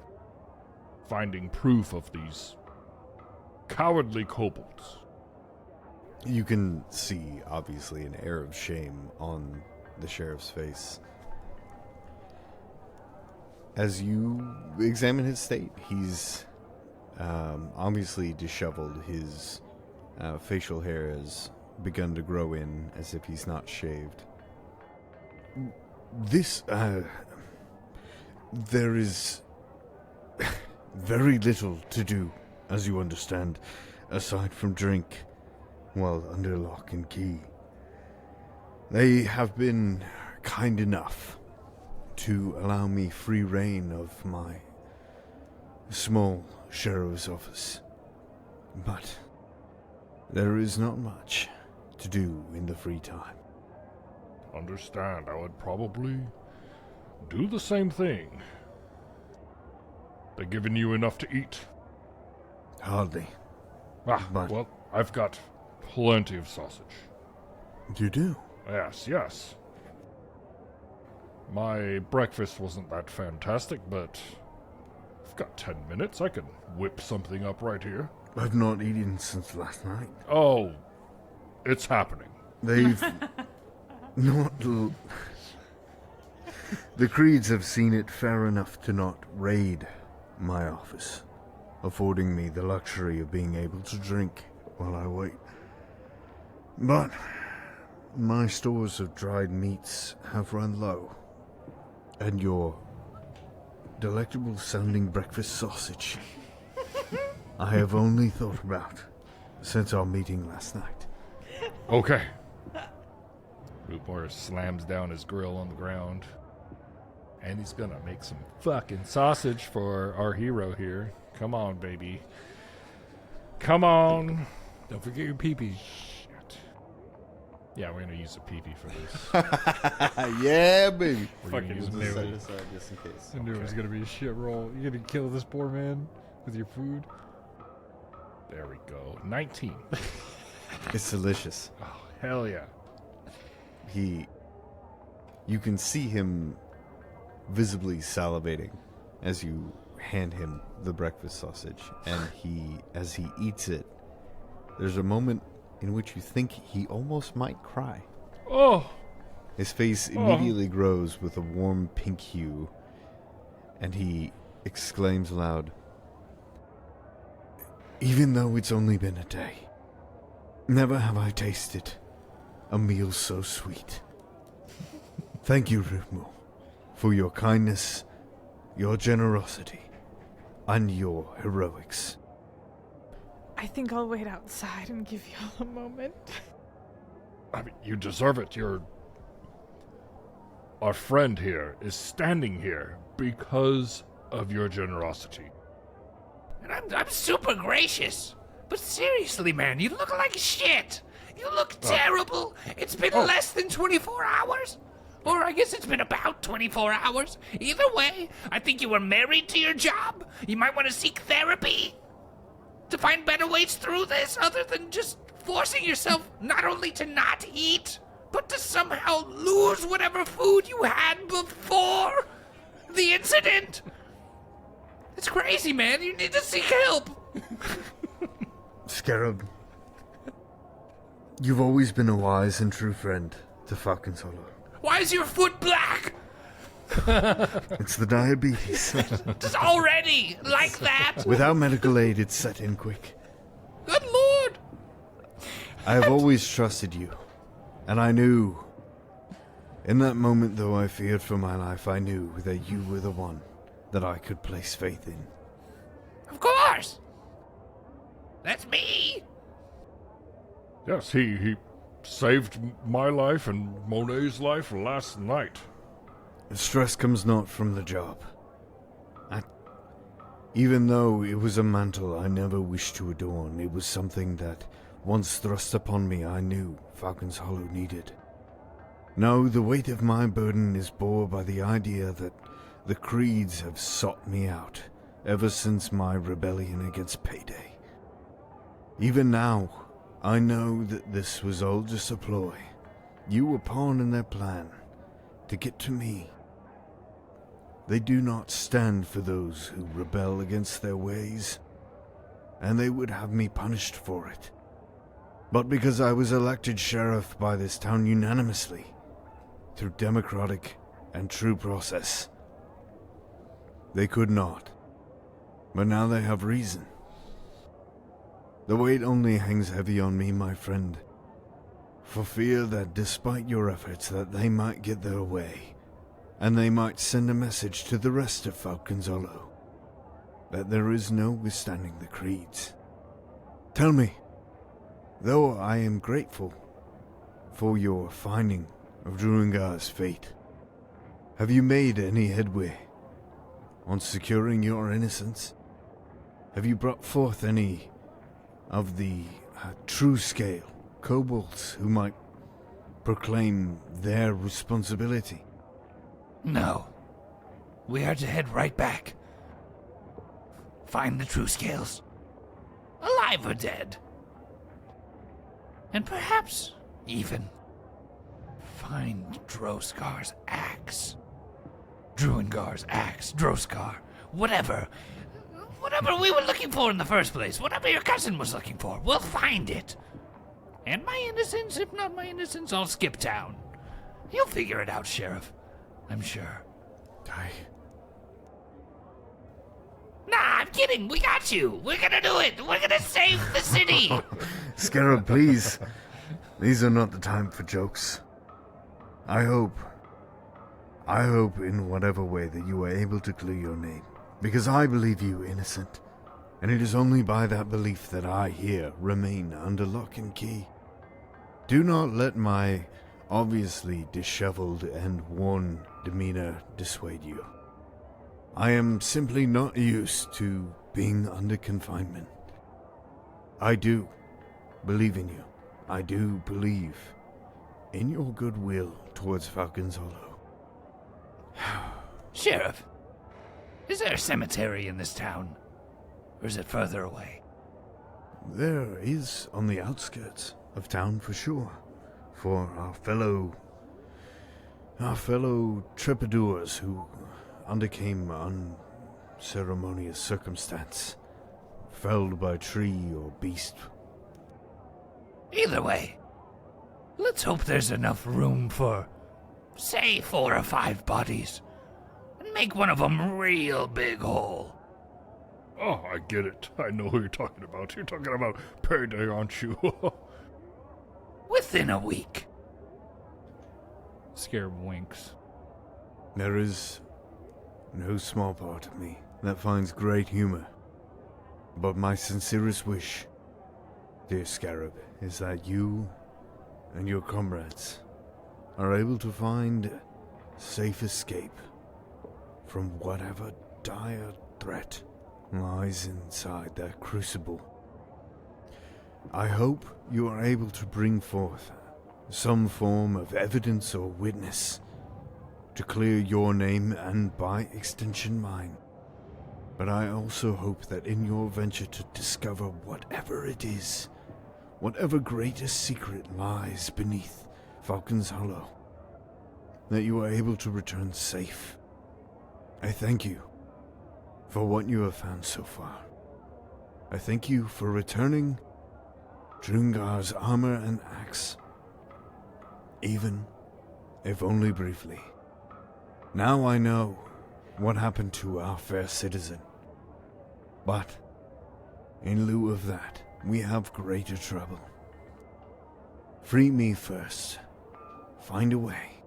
finding proof of these cowardly kobolds. You can see, obviously, an air of shame on the sheriff's face. As you examine his state, he's obviously disheveled. His facial hair has begun to grow in as if he's not shaved. There is very little to do, as you understand, aside from drink while under lock and key. They have been kind enough to allow me free reign of my small sheriff's office. But there is not much to do in the free time. Understand, I would probably do the same thing. They giving you enough to eat? Hardly. But Well, I've got plenty of sausage. you do? Yes. My breakfast wasn't that fantastic, but I've got 10 minutes. I can whip something up right here. I've not eaten since last night. Oh, it's happening. They've not... The Creeds have seen it fair enough to not raid my office, affording me the luxury of being able to drink while I wait. But my stores of dried meats have run low, and your delectable sounding breakfast sausage I have only thought about since our meeting last night. Okay. Rootmoore slams down his grill on the ground. And he's gonna make some fucking sausage for our hero here. Come on, baby. Come on. Don't forget your pee-pee. Shit. Yeah, we're gonna use a pee-pee for this. Yeah, baby. Fucking We'll knew just set it. it aside just in case. I knew it was gonna be a shit roll. You gonna kill this poor man with your food? There we go. 19. It's delicious. Oh, hell yeah. You can see him visibly salivating as you hand him the breakfast sausage, and as he eats it, there's a moment in which you think he almost might cry. Oh! His face immediately grows with a warm pink hue, and he exclaims aloud, "Even though it's only been a day, never have I tasted a meal so sweet. Thank you, Rootmoore, for your kindness, your generosity, and your heroics." I think I'll wait outside and give y'all a moment. I mean, you deserve it. Our friend here is standing here because of your generosity. And I'm super gracious. But seriously, man, you look like shit. You look terrible. It's been less than 24 hours. Or I guess it's been about 24 hours. Either way, I think you were married to your job. You might want to seek therapy to find better ways through this other than just forcing yourself not only to not eat, but to somehow lose whatever food you had before the incident. It's crazy, man. You need to seek help. Scarab, you've always been a wise and true friend to Falcon's Hollow. Why is your foot black? It's the diabetes. Just already like that? Without medical aid, it's set in quick. Good lord. I have always trusted you, and I knew. In that moment, though I feared for my life, I knew that you were the one that I could place faith in. Of course. That's me. Yes, he saved my life and Monet's life last night. Stress comes not from the job. Even though it was a mantle I never wished to adorn, it was something that, once thrust upon me, I knew Falcon's Hollow needed. No, the weight of my burden is bore by the idea that the creeds have sought me out ever since my rebellion against Payday. Even now, I know that this was all just a ploy. You were pawn in their plan to get to me. They do not stand for those who rebel against their ways, and they would have me punished for it. But because I was elected sheriff by this town unanimously, through democratic and true process, they could not. But now they have reason. The weight only hangs heavy on me, my friend, for fear that despite your efforts that they might get their way, and they might send a message to the rest of Falcon's Hollow that there is no withstanding the creeds. Tell me, though I am grateful for your finding of Druingar's fate, have you made any headway on securing your innocence? Have you brought forth any of the true scale kobolds who might proclaim their responsibility? No. We are to head right back. Find the true scales. Alive or dead. And perhaps even find Droskar's axe. Druingar's axe, Droskar, whatever. Whatever we were looking for in the first place, whatever your cousin was looking for, we'll find it. And my innocence, if not my innocence, I'll skip town. You'll figure it out, Sheriff. I'm sure. Nah, I'm kidding. We got you. We're gonna do it. We're gonna save the city. Scarab, please. These are not the time for jokes. I hope in whatever way that you are able to clear your name, because I believe you innocent, and it is only by that belief that I here remain under lock and key. Do not let my obviously disheveled and worn demeanor dissuade you. I am simply not used to being under confinement. I do believe in you. I do believe in your goodwill towards Falcon's Hollow. Sheriff, is there a cemetery in this town? Or is it further away? There is on the outskirts of town for sure. For our fellow troubadours who undercame unceremonious circumstance, felled by tree or beast. Either way, let's hope there's enough room for, say, 4 or 5 bodies. And make one of them real big hole. Oh, I get it. I know who you're talking about. You're talking about payday, aren't you? Within a week. Scarab winks. There is no small part of me that finds great humor. But my sincerest wish, dear Scarab, is that you and your comrades are able to find safe escape from whatever dire threat lies inside that crucible. I hope you are able to bring forth some form of evidence or witness to clear your name and by extension mine. But I also hope that in your venture to discover whatever it is, whatever greatest secret lies beneath Falcon's Hollow, that you are able to return safe. I thank you for what you have found so far. I thank you for returning Drungar's armor and axe, even if only briefly. Now I know what happened to our fair citizen. But in lieu of that, we have greater trouble. Free me first. Find a way.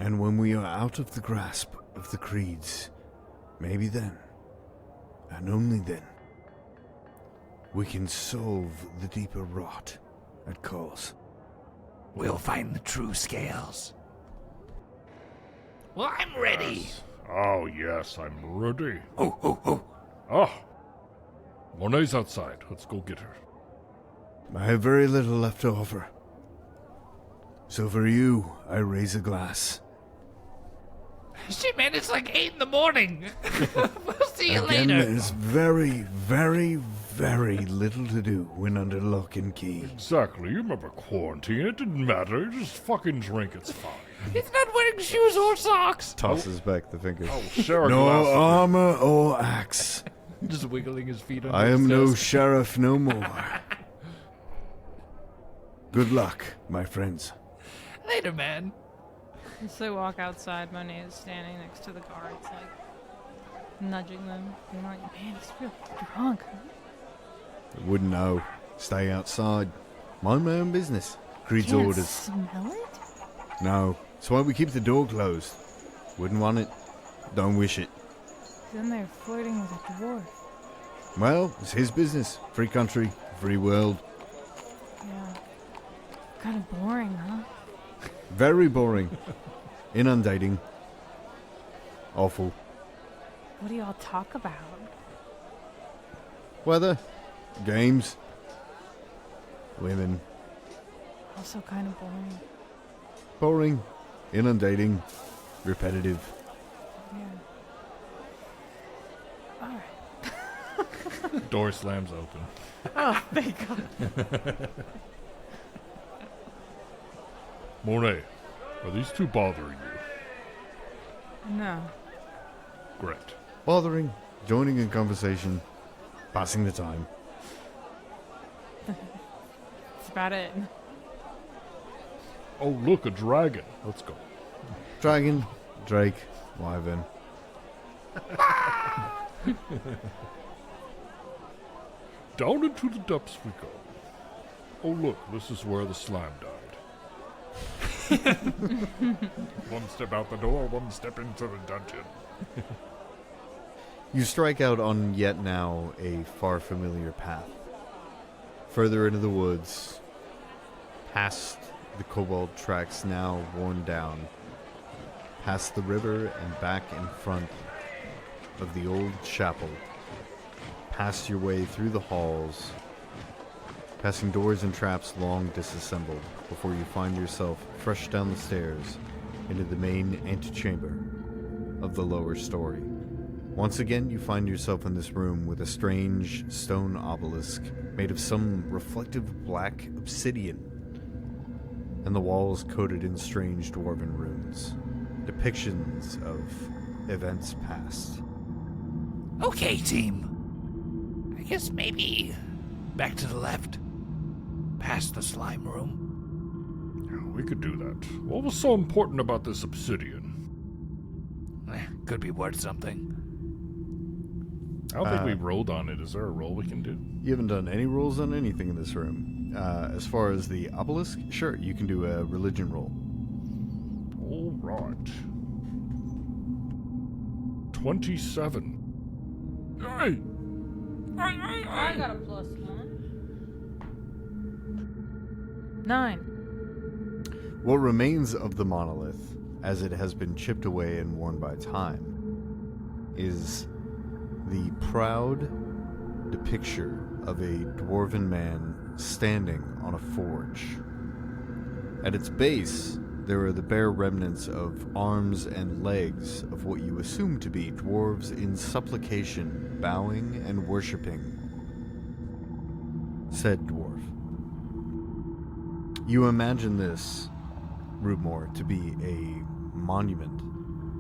And when we are out of the grasp of the creeds, maybe then, and only then, we can solve the deeper rot at cause. We'll find the true scales. Well, I'm ready. Yes. Oh, yes, I'm ready. Oh. Ah, Monet's outside. Let's go get her. I have very little left to offer. So for you, I raise a glass. Shit, man, it's like 8 in the morning. We'll see you Again, later. there's very, very, very little to do when under lock and key. Exactly. You remember quarantine. It didn't matter. You just fucking drink. It's fine. He's not wearing shoes or socks. Tosses back the fingers. Oh, share a No glass of armor or axe. Just wiggling his feet under I his am no desk. sheriff no more. Good luck, my friends. Later, man. As they walk outside, Monet is standing next to the guards, like, nudging them. Being like, man, he's real drunk. Wouldn't know. Stay outside. Mind my own business. Creed's Can't orders. smell it? No. That's why we keep the door closed. Wouldn't want it. Don't wish it. He's in there flirting with a dwarf. Well, it's his business. Free country, free world. Yeah. Kind of boring, huh? Very boring. Inundating. Awful. What do y'all talk about? Weather. Games. Women. Also kind of boring. Boring. Inundating. Repetitive. Yeah. Alright. Door slams open. Oh, thank God. Monet, are these two bothering you? No. Great. Bothering. Joining in conversation. Passing the time. That's about it. Oh, look, a dragon. Let's go. Dragon. Drake. Wyvern. Down into the depths we go. Oh, look, this is where the slime died. One step out the door, one step into the dungeon. You strike out on yet now a far familiar path. Further into the woods, past the kobold tracks now worn down, past the river and back in front of the old chapel pass your way through the halls, passing doors and traps long disassembled before you find yourself fresh down the stairs into the main antechamber of the lower story. Once again, you find yourself in this room with a strange stone obelisk made of some reflective black obsidian, and the walls coated in strange dwarven runes, depictions of events past. Okay, team. I guess maybe back to the left, past the slime room. Yeah, we could do that. What was so important about this obsidian? Could be worth something. I don't think we rolled on it. Is there a roll we can do? You haven't done any rolls on anything in this room. As far as the obelisk, sure, you can do a religion roll. All right. 27. Hey! I got a +1. 9. What remains of the monolith, as it has been chipped away and worn by time, is the proud depiction of a dwarven man standing on a forge. At its base, there are the bare remnants of arms and legs of what you assume to be dwarves in supplication, bowing and worshipping said dwarf. You imagine this, Rootmoore, to be a monument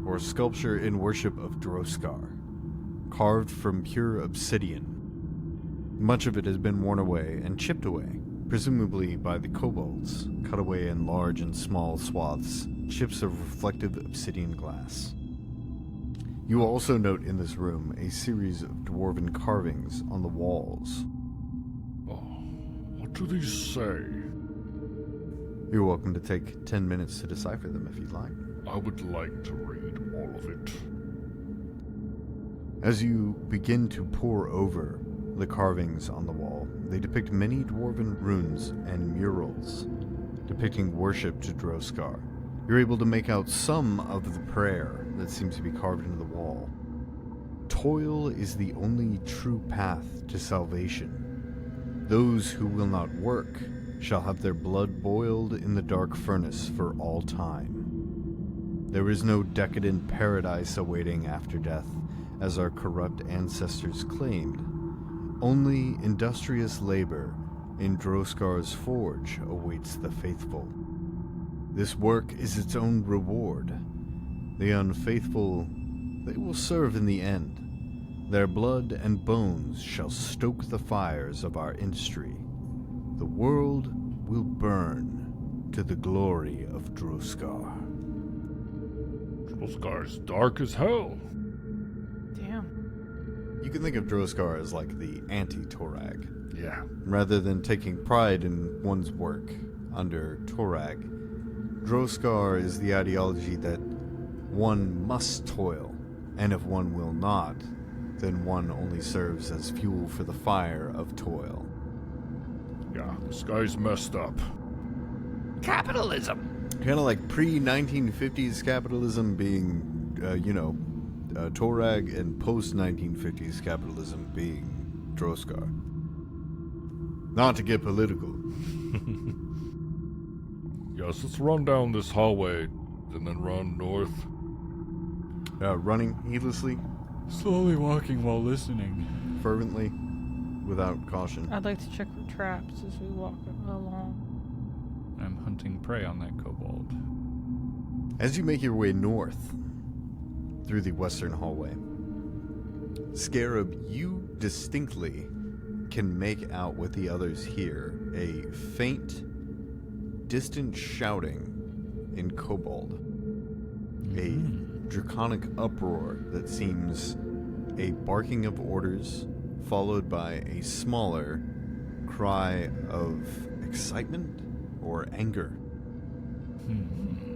or sculpture in worship of Droskar, carved from pure obsidian. Much of it has been worn away and chipped away, presumably by the kobolds, cut away in large and small swaths, chips of reflective obsidian glass. You also note in this room a series of dwarven carvings on the walls. Oh, what do these say? You're welcome to take 10 minutes to decipher them if you'd like. I would like to read all of it. As you begin to pore over the carvings on the wall, they depict many dwarven runes and murals depicting worship to Droskar. You're able to make out some of the prayer that seems to be carved into the wall. Toil is the only true path to salvation. Those who will not work shall have their blood boiled in the dark furnace for all time. There is no decadent paradise awaiting after death, as our corrupt ancestors claimed. Only industrious labor in Droskar's forge awaits the faithful. This work is its own reward. The unfaithful, they will serve in the end. Their blood and bones shall stoke the fires of our industry. The world will burn to the glory of Droskar. Droskar's dark as hell. Damn. You can think of Droskar as like the anti-Torag. Yeah. Rather than taking pride in one's work under Torag, Droskar is the ideology that one must toil, and if one will not, then one only serves as fuel for the fire of toil. Yeah, this guy's messed up. Capitalism. Kind of like pre-1950s capitalism being, Torag, and post-1950s capitalism being Droskar. Not to get political. Yes, let's run down this hallway and then run north. Running heedlessly, Slowly walking while listening. fervently, without caution. I'd like to check for traps as we walk along. I'm hunting prey on that kobold. As you make your way north through the western hallway, Scarab, you distinctly can make out with the others here a faint, distant shouting in Kobold. A draconic uproar that seems a barking of orders, followed by a smaller cry of excitement or anger.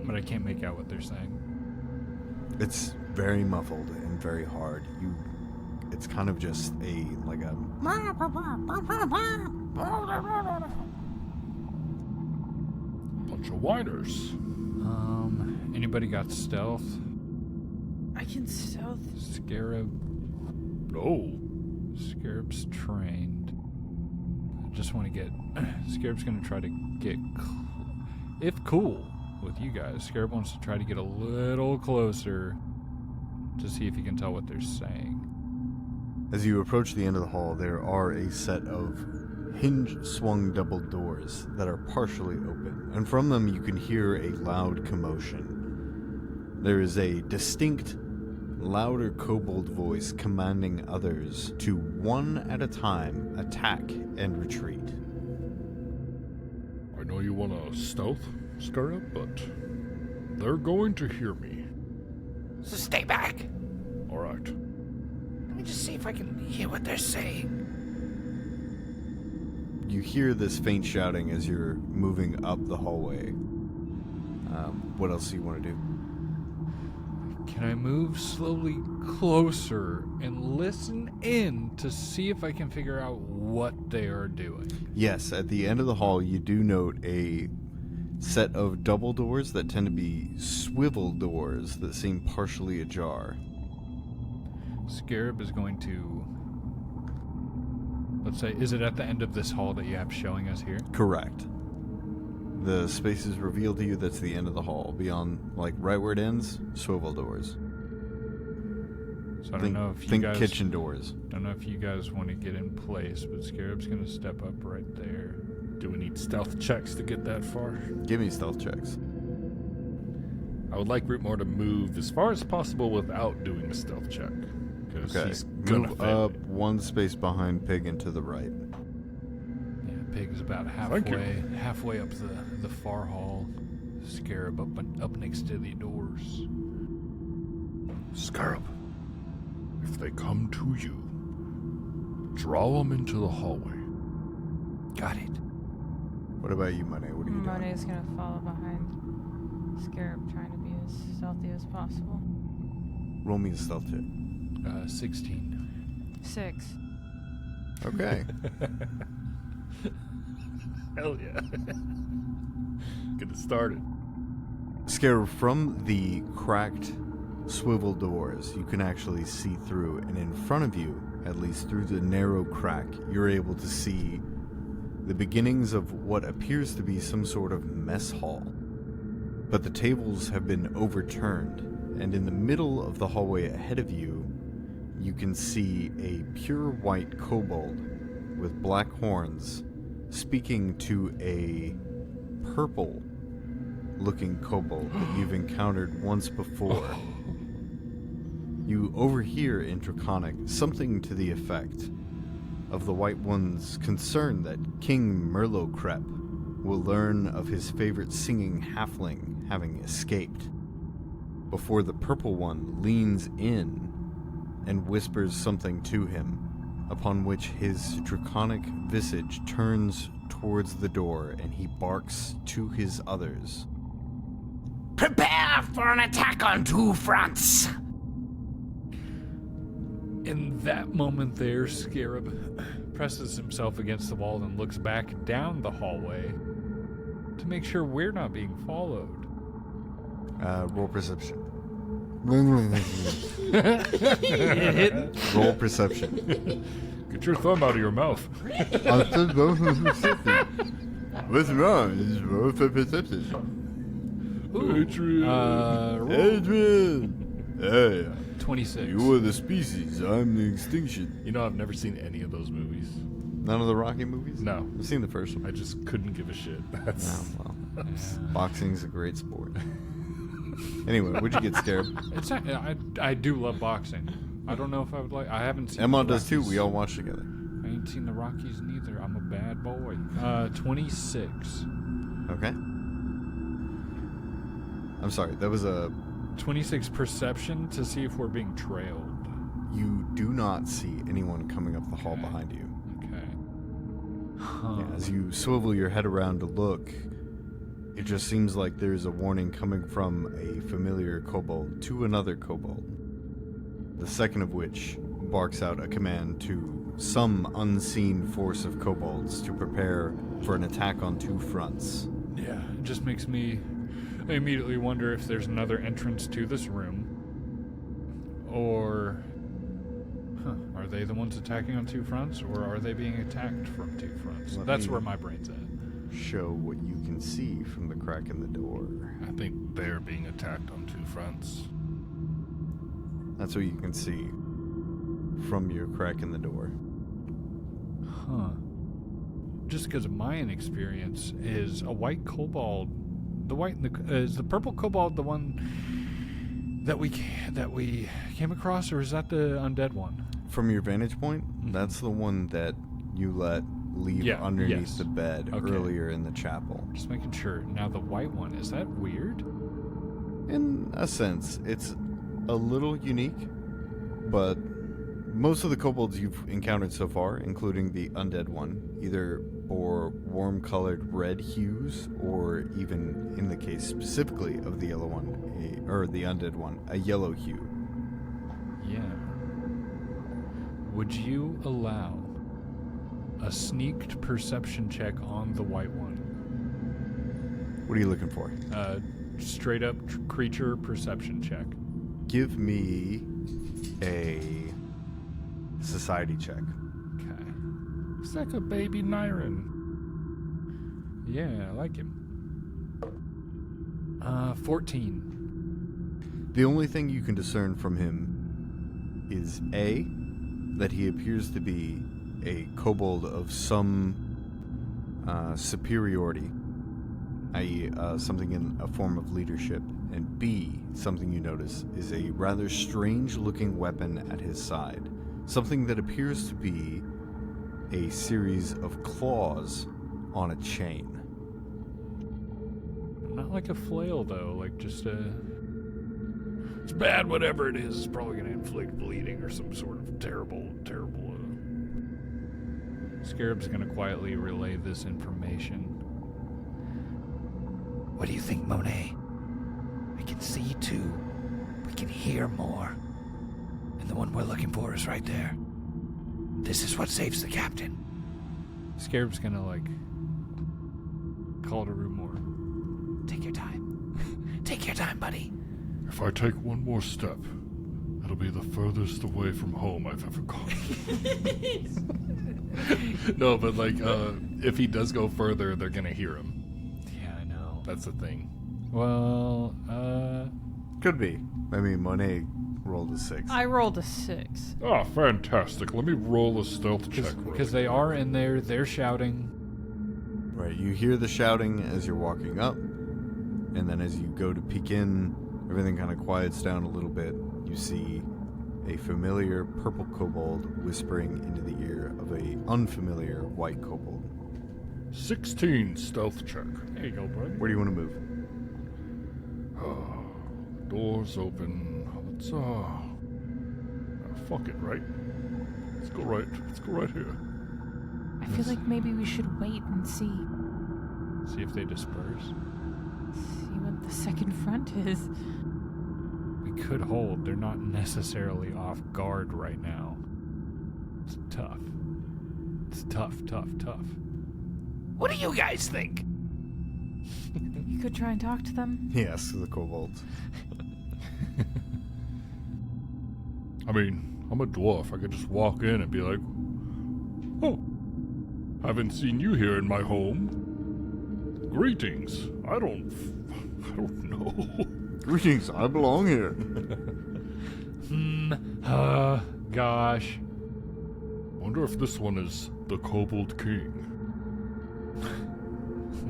But I can't make out what they're saying. It's very muffled and very hard. It's kind of just a Bunch of whiners. Anybody got stealth? I can stealth. Scarab? No. Scarab's trained. I just want to get... Scarab's going to try to get... if cool with you guys, Scarab wants to try to get a little closer to see if he can tell what they're saying. As you approach the end of the hall, there are a set of hinge-swung double doors that are partially open, and from them you can hear a loud commotion. There is a distinct, louder kobold voice commanding others to, one at a time, attack and retreat. I know you want to stealth, Scarab, but they're going to hear me. So stay back. All right. Let me just see if I can hear what they're saying. You hear this faint shouting as you're moving up the hallway. What else do you want to do? Can I move slowly closer and listen in to see if I can figure out what they are doing? Yes, at the end of the hall, you do note a set of double doors that tend to be swivel doors that seem partially ajar. Scarab is going to... Let's say, is it at the end of this hall that you have showing us here? Correct. The space is revealed to you that's the end of the hall. Beyond, like, right where it ends, swivel doors. So I don't know if you think guys... kitchen doors. Don't know if you guys want to get in place, but Scarab's going to step up right there. Do we need stealth checks to get that far? Give me stealth checks. I would like Rootmoore to move as far as possible without doing a stealth check. Because Okay. he's gonna Move fail up it. one space behind Pig and to the right. Yeah, Pig's about Thank you. halfway up the far hall. Scarab up next to the doors. Scarab, if they come to you, draw them into the hallway. Got it. What about you, Monet? What are you doing? Monet's gonna follow behind Scarab, trying to be as stealthy as possible. Roll me a stealth check. 16. 6. Okay. Hell yeah. Get it started. Scarab, from the cracked swivel doors, you can actually see through, and in front of you, at least through the narrow crack, you're able to see the beginnings of what appears to be some sort of mess hall. But the tables have been overturned, and in the middle of the hallway ahead of you, you can see a pure white kobold with black horns speaking to a purple-looking kobold that you've encountered once before. You overhear in Draconic something to the effect of the White One's concern that King Merlocrep will learn of his favorite singing halfling having escaped, before the Purple One leans in and whispers something to him, upon which his draconic visage turns towards the door and he barks to his others. Prepare for an attack on 2 fronts. In that moment there, Scarab presses himself against the wall and looks back down the hallway to make sure we're not being followed. Roll perception. Hit. Roll perception. Get your thumb out of your mouth. What's wrong? It's roll for perception. Adrian. Roll Adrian! Hey, 26. you are the species, I'm the extinction. You know, I've never seen any of those movies. None of the Rocky movies? No. I've seen the first one. I just couldn't give a shit. That's Oh, well. Boxing's a great sport. Anyway, what'd you get, Scarab? It's not, I do love boxing. I don't know if I would like... I haven't seen... Emad the does too. Rockies. We all watch together. I ain't seen the Rockies neither. I'm a bad boy. 26. Okay. I'm sorry, that was a... 26 perception to see if we're being trailed. You do not see anyone coming up the hall Okay. behind you. Okay. Yeah, as you swivel your head around to look, it just seems like there's a warning coming from a familiar kobold to another kobold. The second of which barks out a command to some unseen force of kobolds to prepare for an attack on 2 fronts. Yeah, it just makes me... I immediately wonder if there's another entrance to this room. Or... they the ones attacking on two fronts, or are they being attacked from two fronts? Let That's me- where my brain's at. Show what you can see from the crack in the door. I think they're being attacked on two fronts. That's what you can see from your crack in the door. Huh. Just because my inexperience is a white kobold. The white and the is the purple kobold the one that we came across, or is that the undead one? From your vantage point, that's the one that you let leave Yeah, underneath yes. the bed Okay. earlier in the chapel. Just making sure. Now the white one, is that weird? In a sense, it's a little unique, but most of the kobolds you've encountered so far, including the undead one, either bore warm-colored red hues, or even, in the case specifically of the yellow one, or the undead one, a yellow hue. Yeah. Would you allow a sneaked perception check on the white one? What are you looking for? Straight up creature perception check. Give me a society check. Okay. It's like a baby Nyren. Yeah, I like him. 14. The only thing you can discern from him is A, that he appears to be a kobold of some superiority, i.e. Something in a form of leadership, and B, something you notice is a rather strange-looking weapon at his side, something that appears to be a series of claws on a chain. Not like a flail, though. Like just a... It's bad, whatever it is. It's probably going to inflict bleeding or some sort of terrible... Scarab's going to quietly relay this information. What do you think, Monet? We can see too. We can hear more. And the one we're looking for is right there. This is what saves the captain. Scarab's going to, call to Rootmoore. Take your time. Take your time, buddy. If I take one more step, it'll be the furthest away from home I've ever gone. No, but if he does go further, they're gonna hear him. Yeah, I know. That's the thing. Well, Could be. I mean, Monet rolled a 6. I rolled a 6. Ah, fantastic. Let me roll a stealth check. because they are in there, they're shouting. Right, you hear the shouting as you're walking up, and then as you go to peek in, everything kind of quiets down a little bit. You see a familiar purple kobold whispering into the ear of a unfamiliar white kobold. 16 stealth check. There you go, bud. Where do you want to move? Doors open. Let's fuck it, right? Let's go right here. I feel like maybe we should wait and see. See if they disperse. See what the second front is. We could hold. They're not necessarily off guard right now. It's tough. It's tough. What do you guys think? You could try and talk to them. Yes, the kobolds. I mean, I'm a dwarf. I could just walk in and be like, oh, haven't seen you here in my home. Greetings. I don't know. Greetings, I belong here. Gosh. Wonder if this one is the Kobold King.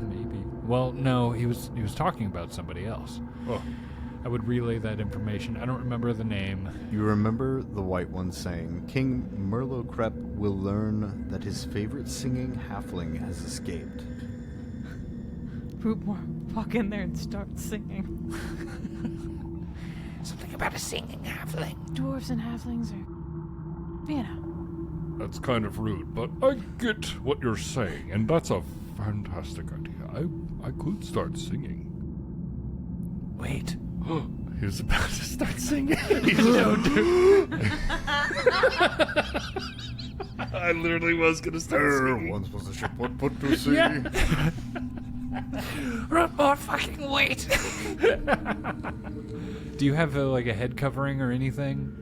Maybe. Well, no, he was talking about somebody else. Oh, I would relay that information. I don't remember the name. You remember the white one saying, King Merlocrep will learn that his favorite singing halfling has escaped. Rootmoore, walk in there and start singing. Something about a singing halfling. Dwarves and halflings are, that's kind of rude, but I get what you're saying, and that's a fantastic idea. I could start singing. Wait. He's about to start singing. I literally was gonna start singing. Once was a ship put to sea. Rootmoore, fucking wait. Do you have a head covering or anything?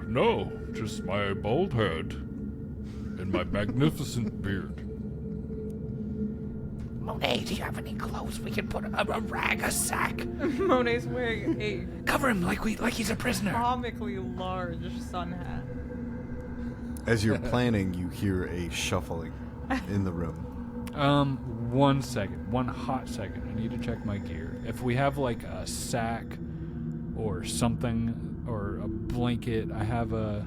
No, just my bald head and my magnificent beard. Monet, do you have any clothes we can put a rag, a sack? Monet's wearing a Cover him like he's a prisoner. comically large sun hat. As you're planning, you hear a shuffling in the room. 1 second. 1 hot second. I need to check my gear. If we have like a sack or something or a blanket, I have a...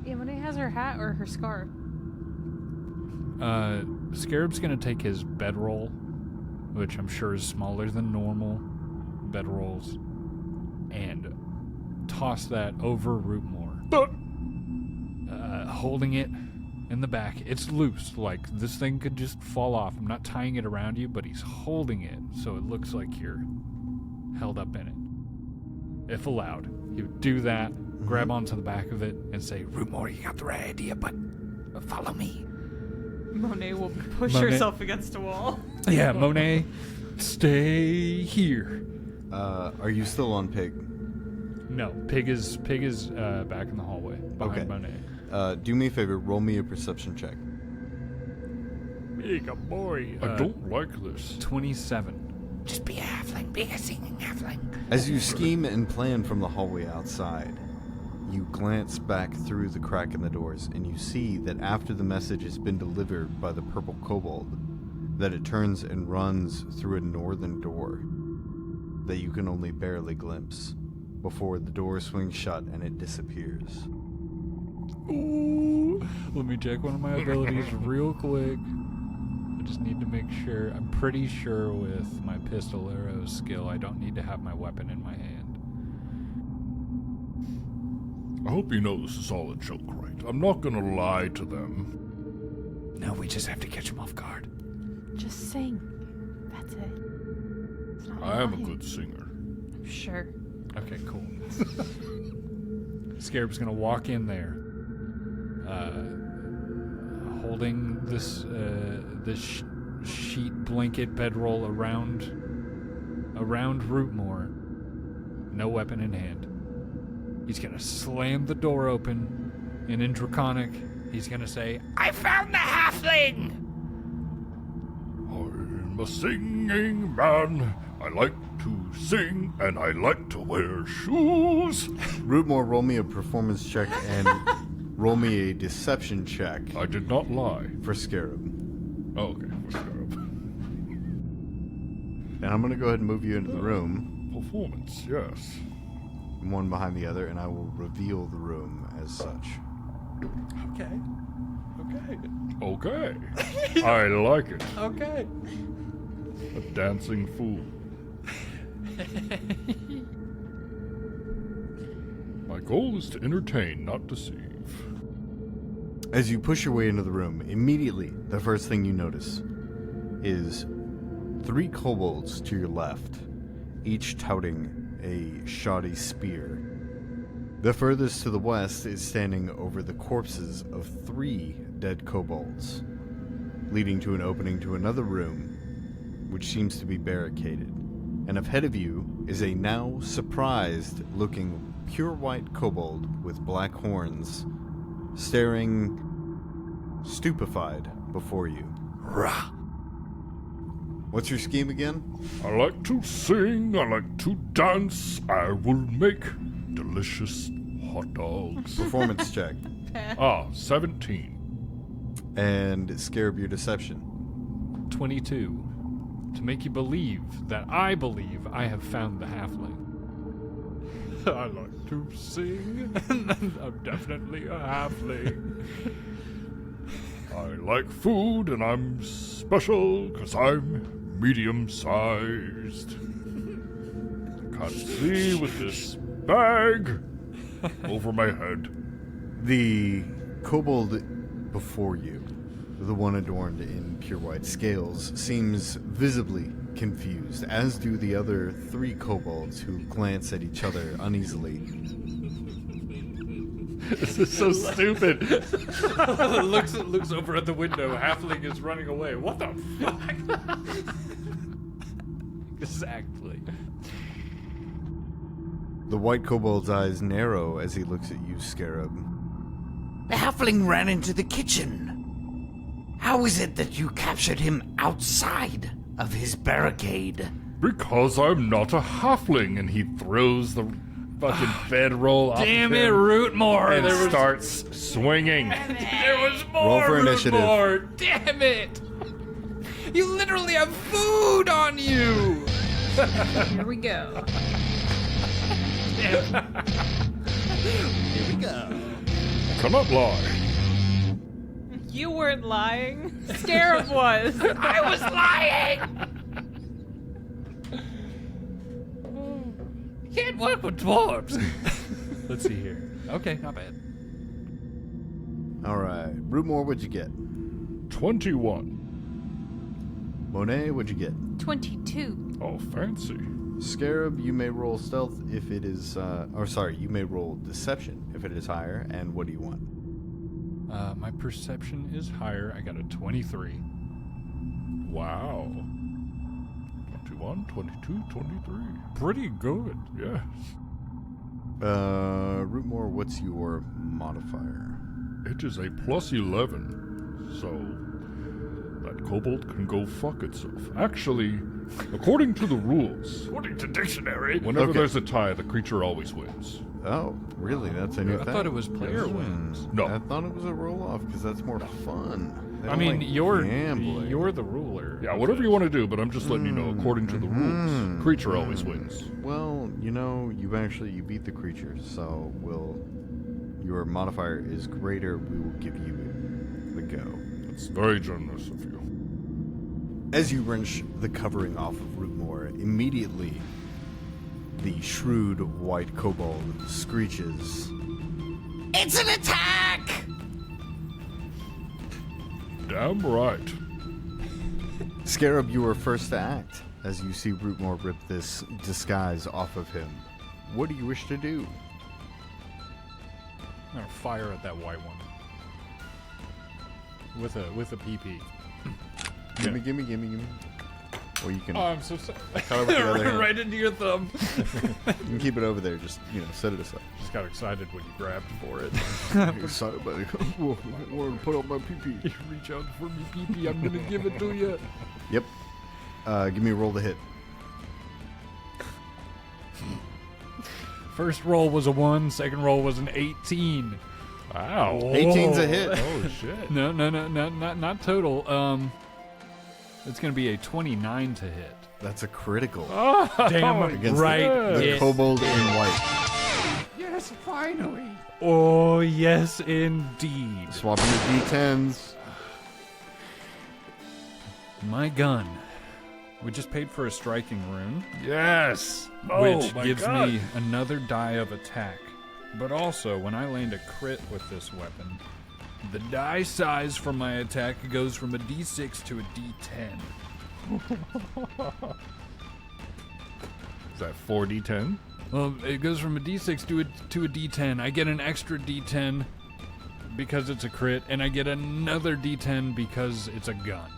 Yeah, Monet has her hat or her scarf. Scarab's gonna take his bedroll, which I'm sure is smaller than normal bedrolls, and toss that over Rootmoore. Holding it in the back. It's loose, like this thing could just fall off. I'm not tying it around you, but he's holding it so it looks like you're held up in it. If allowed, he would do that, grab onto the back of it, and say, Rootmoore, you got the right idea, but follow me. Monet will push Monet- herself against a wall. yeah, Monet, stay here. Are you still on Pig? No, Pig is back in the hallway behind Okay. Monet. Do me a favor, roll me a perception check. Big boy. I don't like this. 27. Just be a halfling, be a singing halfling. As you scheme and plan from the hallway outside, you glance back through the crack in the doors, and you see that after the message has been delivered by the purple kobold, that it turns and runs through a northern door that you can only barely glimpse before the door swings shut and it disappears. Ooh. Let me check one of my abilities real quick. I just need to make sure. I'm pretty sure with my pistol arrow skill, I don't need to have my weapon in my hand. I hope you know this is all a joke, right? I'm not gonna lie to them. No, we just have to catch him off guard. Just sing. That's it. It's not I am a lying. good singer. Sure. Okay, cool. Scarab's gonna walk in there, holding this sheet blanket bedroll around Rootmoore, no weapon in hand. He's gonna slam the door open, and in Draconic, he's gonna say, I found the halfling! I'm a singing man. I like to sing and I like to wear shoes. Rootmoore, roll me a performance check and roll me a deception check I did not lie. for Scarab. Oh, okay. For Scarab. And I'm going to go ahead and move you into the room, Performance, yes. one behind the other, and I will reveal the room as such. Okay. Okay. I like it. Okay. A dancing fool. My goal is to entertain, not deceive. As you push your way into the room, immediately the first thing you notice is 3 kobolds to your left, each touting a shoddy spear. The furthest to the west is standing over the corpses of 3 dead kobolds, leading to an opening to another room, which seems to be barricaded. And ahead of you is a now surprised-looking pure white kobold with black horns, staring stupefied before you. Rah! What's your scheme again? I like to sing, I like to dance, I will make delicious hot dogs. Performance check. 17. And Scarab, your deception. 22. To make you believe that I believe I have found the halfling. I like to sing, and I'm definitely a halfling. I like food and I'm special because I'm medium-sized. Can't see with this bag over my head. The kobold before you, the one adorned in pure white scales, seems visibly confused, as do the other 3 kobolds who glance at each other uneasily. This is so stupid. looks over at the window. Halfling is running away. What the fuck? Exactly. The white kobold's eyes narrow as he looks at you, Scarab. The halfling ran into the kitchen. How is it that you captured him outside of his barricade? Because I'm not a halfling, and he throws the fucking bedroll off Damn of it, him Rootmoore! and starts swinging. There was more Roll for initiative. Rootmoore! Damn it! You literally have food on you! Here we go. Cannot lie. You weren't lying. Scarab was. I was lying! Can't work with dwarves. Let's see here. Okay, not bad. All right. Rootmoore, what'd you get? 21. Monet, what'd you get? 22. Oh, fancy. Scarab, you may roll stealth if it is, you may roll deception if it is higher. And what do you want? My perception is higher. I got a 23. Wow. 21, 22, 23. Pretty good, yes. Rootmoore, what's your modifier? It is a plus 11, so that kobold can go fuck itself. Actually, according to the rules, according to dictionary, whenever Okay. there's a tie, the creature always wins. Oh, really? That's a new I thing. thought it was player wins. No. I thought it was a roll-off because that's more fun. They I don't mean, like you're gambling. the ruler. Yeah, whatever you want to do, but I'm just letting you know, according to the rules, creature always wins. Well, you beat the creature, so your modifier is greater. We will give you the go. It's very generous of you. As you wrench the covering off of Rootmoore, immediately the shrewd white kobold screeches. It's an attack! Damn right. Scarab, you are first to act as you see Rootmoore rip this disguise off of him. What do you wish to do? I'm gonna fire at that white one with a PP. Gimme. Or you can, I'm so sorry. cut over to the other hand. Right into your thumb. You can keep it over there. Just set it aside. Just got excited when you grabbed for it. Excited, buddy. I want to put on my pee-pee. You reach out for me, PP. I'm gonna give it to you. Yep. Give me a roll to hit. First roll was a 1. Second roll was an 18. Wow. 18's a hit. Oh, shit. No, not total. It's gonna be a 29 to hit. That's a critical. Damn Against right. the yes. kobold in white. Yes, finally. Oh yes, indeed. Swapping the d10s. My gun. We just paid for a striking rune, Yes. which my gives God. me another die of attack. But also, when I land a crit with this weapon, the die size for my attack goes from a d6 to a d10. Is that 4d10? Well, it goes from a d6 to a d10. I get an extra d10 because it's a crit, and I get another d10 because it's a gun.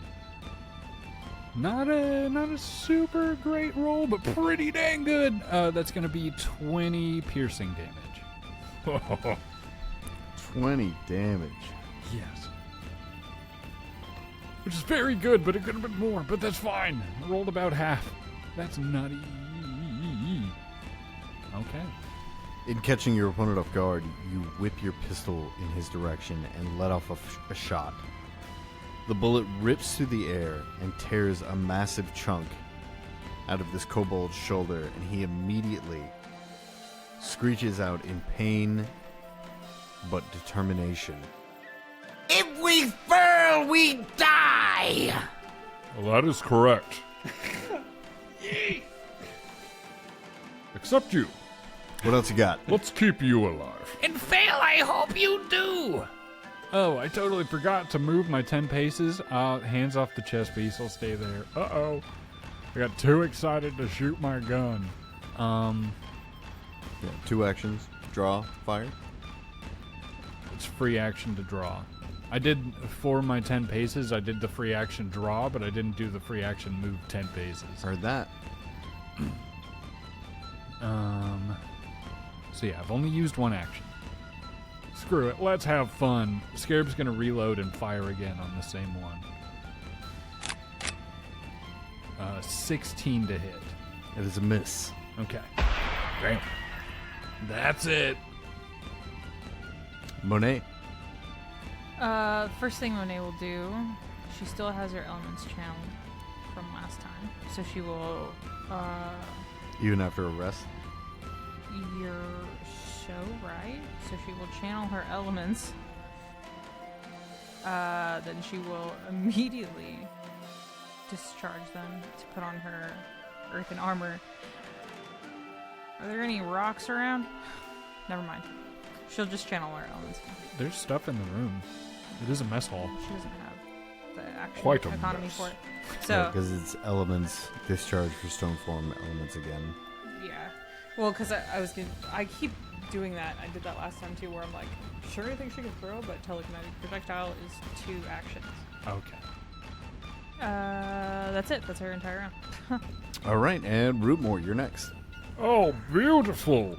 Not a super great roll, but pretty dang good. That's gonna be 20 piercing damage. 20 damage. Yes. Which is very good, but it could have been more, but that's fine. I rolled about half. That's nutty. Okay. In catching your opponent off guard, you whip your pistol in his direction and let off a shot. The bullet rips through the air and tears a massive chunk out of this kobold's shoulder, and he immediately screeches out in pain but determination. If we fail, we die! Well, that is correct. Except you. What else you got? Let's keep you alive. And fail, I hope you do. Oh, I totally forgot to move my 10 paces. Hands off the chest piece. I'll stay there. Uh-oh. I got too excited to shoot my gun. Yeah, 2 actions. Draw, fire. It's free action to draw. I did, for my 10 paces, I did the free action draw, but I didn't do the free action move 10 paces. Heard that. So yeah, I've only used one action. Screw it, let's have fun. Scarab's gonna reload and fire again on the same one. 16 to hit. It is a miss. Okay. Damn. That's it. Monet. First thing Monet will do, she still has her elements channeled from last time, so she will, Even after a rest. you're so right. So she will channel her elements. Then she will immediately discharge them to put on her earthen armor. Are there any rocks around? Never mind. She'll just channel her elements. There's stuff in the room. It is a mess hall. She doesn't have the action Quite a economy mess. for it. So, Because it's elements discharge for stone form elements again. yeah. Well, because I keep doing that. I did that last time too, where I'm like, sure, anything she can throw, but telekinetic projectile is 2 actions. Okay. That's it. That's her entire round. All right, and Rootmoore, you're next. Oh, beautiful!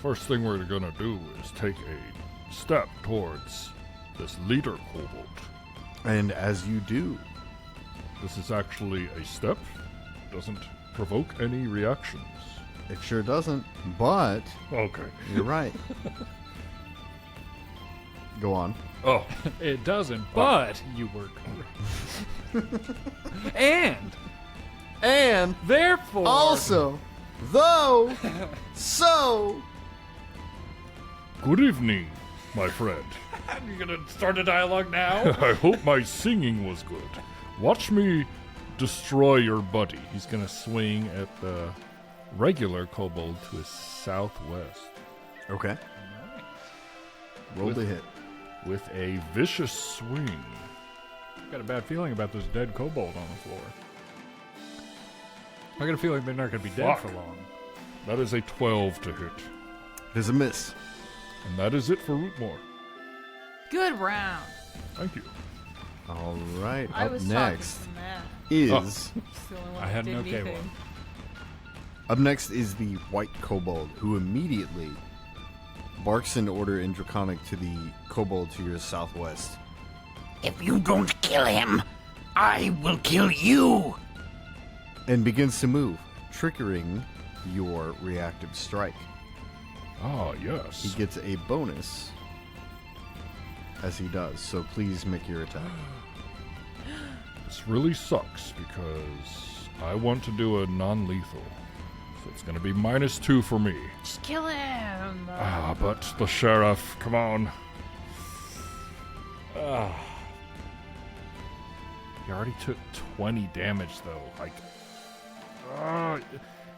First thing we're gonna do is take a step towards this leader kobold. And as you do, This is actually a step. Doesn't provoke any reactions. it sure doesn't, but Okay. you're right. Go on. Oh, It doesn't, but you were correct. And therefore, Also, though, so. good evening, my friend. you're gonna start a dialogue now. I hope my singing was good. Watch me destroy your buddy. He's gonna swing at the regular kobold to his southwest Okay. Roll the hit. with a vicious swing. Got a bad feeling about this dead kobold on the floor. I got a feeling they're not gonna be dead Fuck. for long. That is a 12 to hit. It is a miss. And that is it for Rootmoore. Good round. Thank you. All right. I Up was next talking to Matt. is He's the only one I that had did an okay anything. one. up next is the white kobold, who immediately barks an order in Draconic to the kobold to your southwest. If you don't kill him, I will kill you. And begins to move, triggering your reactive strike. Ah, He yes. gets a bonus as he does, so please make your attack. This really sucks because I want to do a non-lethal. So it's going to be -2 for me. Just kill him. Ah, but the sheriff, come on. He already took 20 damage, though. Like,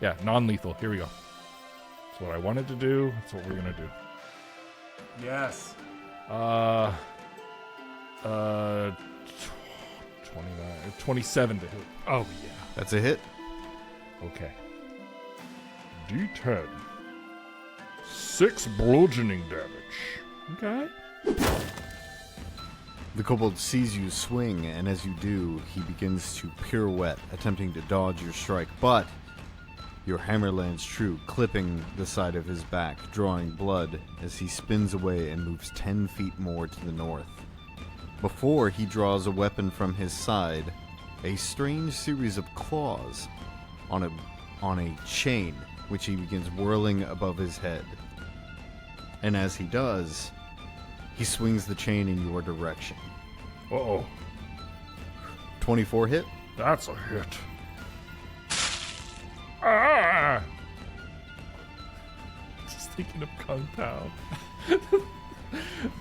yeah, non-lethal. Here we go. That's what I wanted to do. That's what we're gonna do. Yes. 29, 27 to hit. Oh yeah. That's a hit. Okay. D10. 6 bludgeoning damage. Okay. The kobold sees you swing, and as you do, he begins to pirouette, attempting to dodge your strike, but your hammer lands true, clipping the side of his back, drawing blood as he spins away and moves 10 feet more to the north. Before he draws a weapon from his side, a strange series of claws on a chain, which he begins whirling above his head. And as he does, he swings the chain in your direction. Uh-oh. 24 hit? That's a hit. Ah! Just thinking of Kung Pao.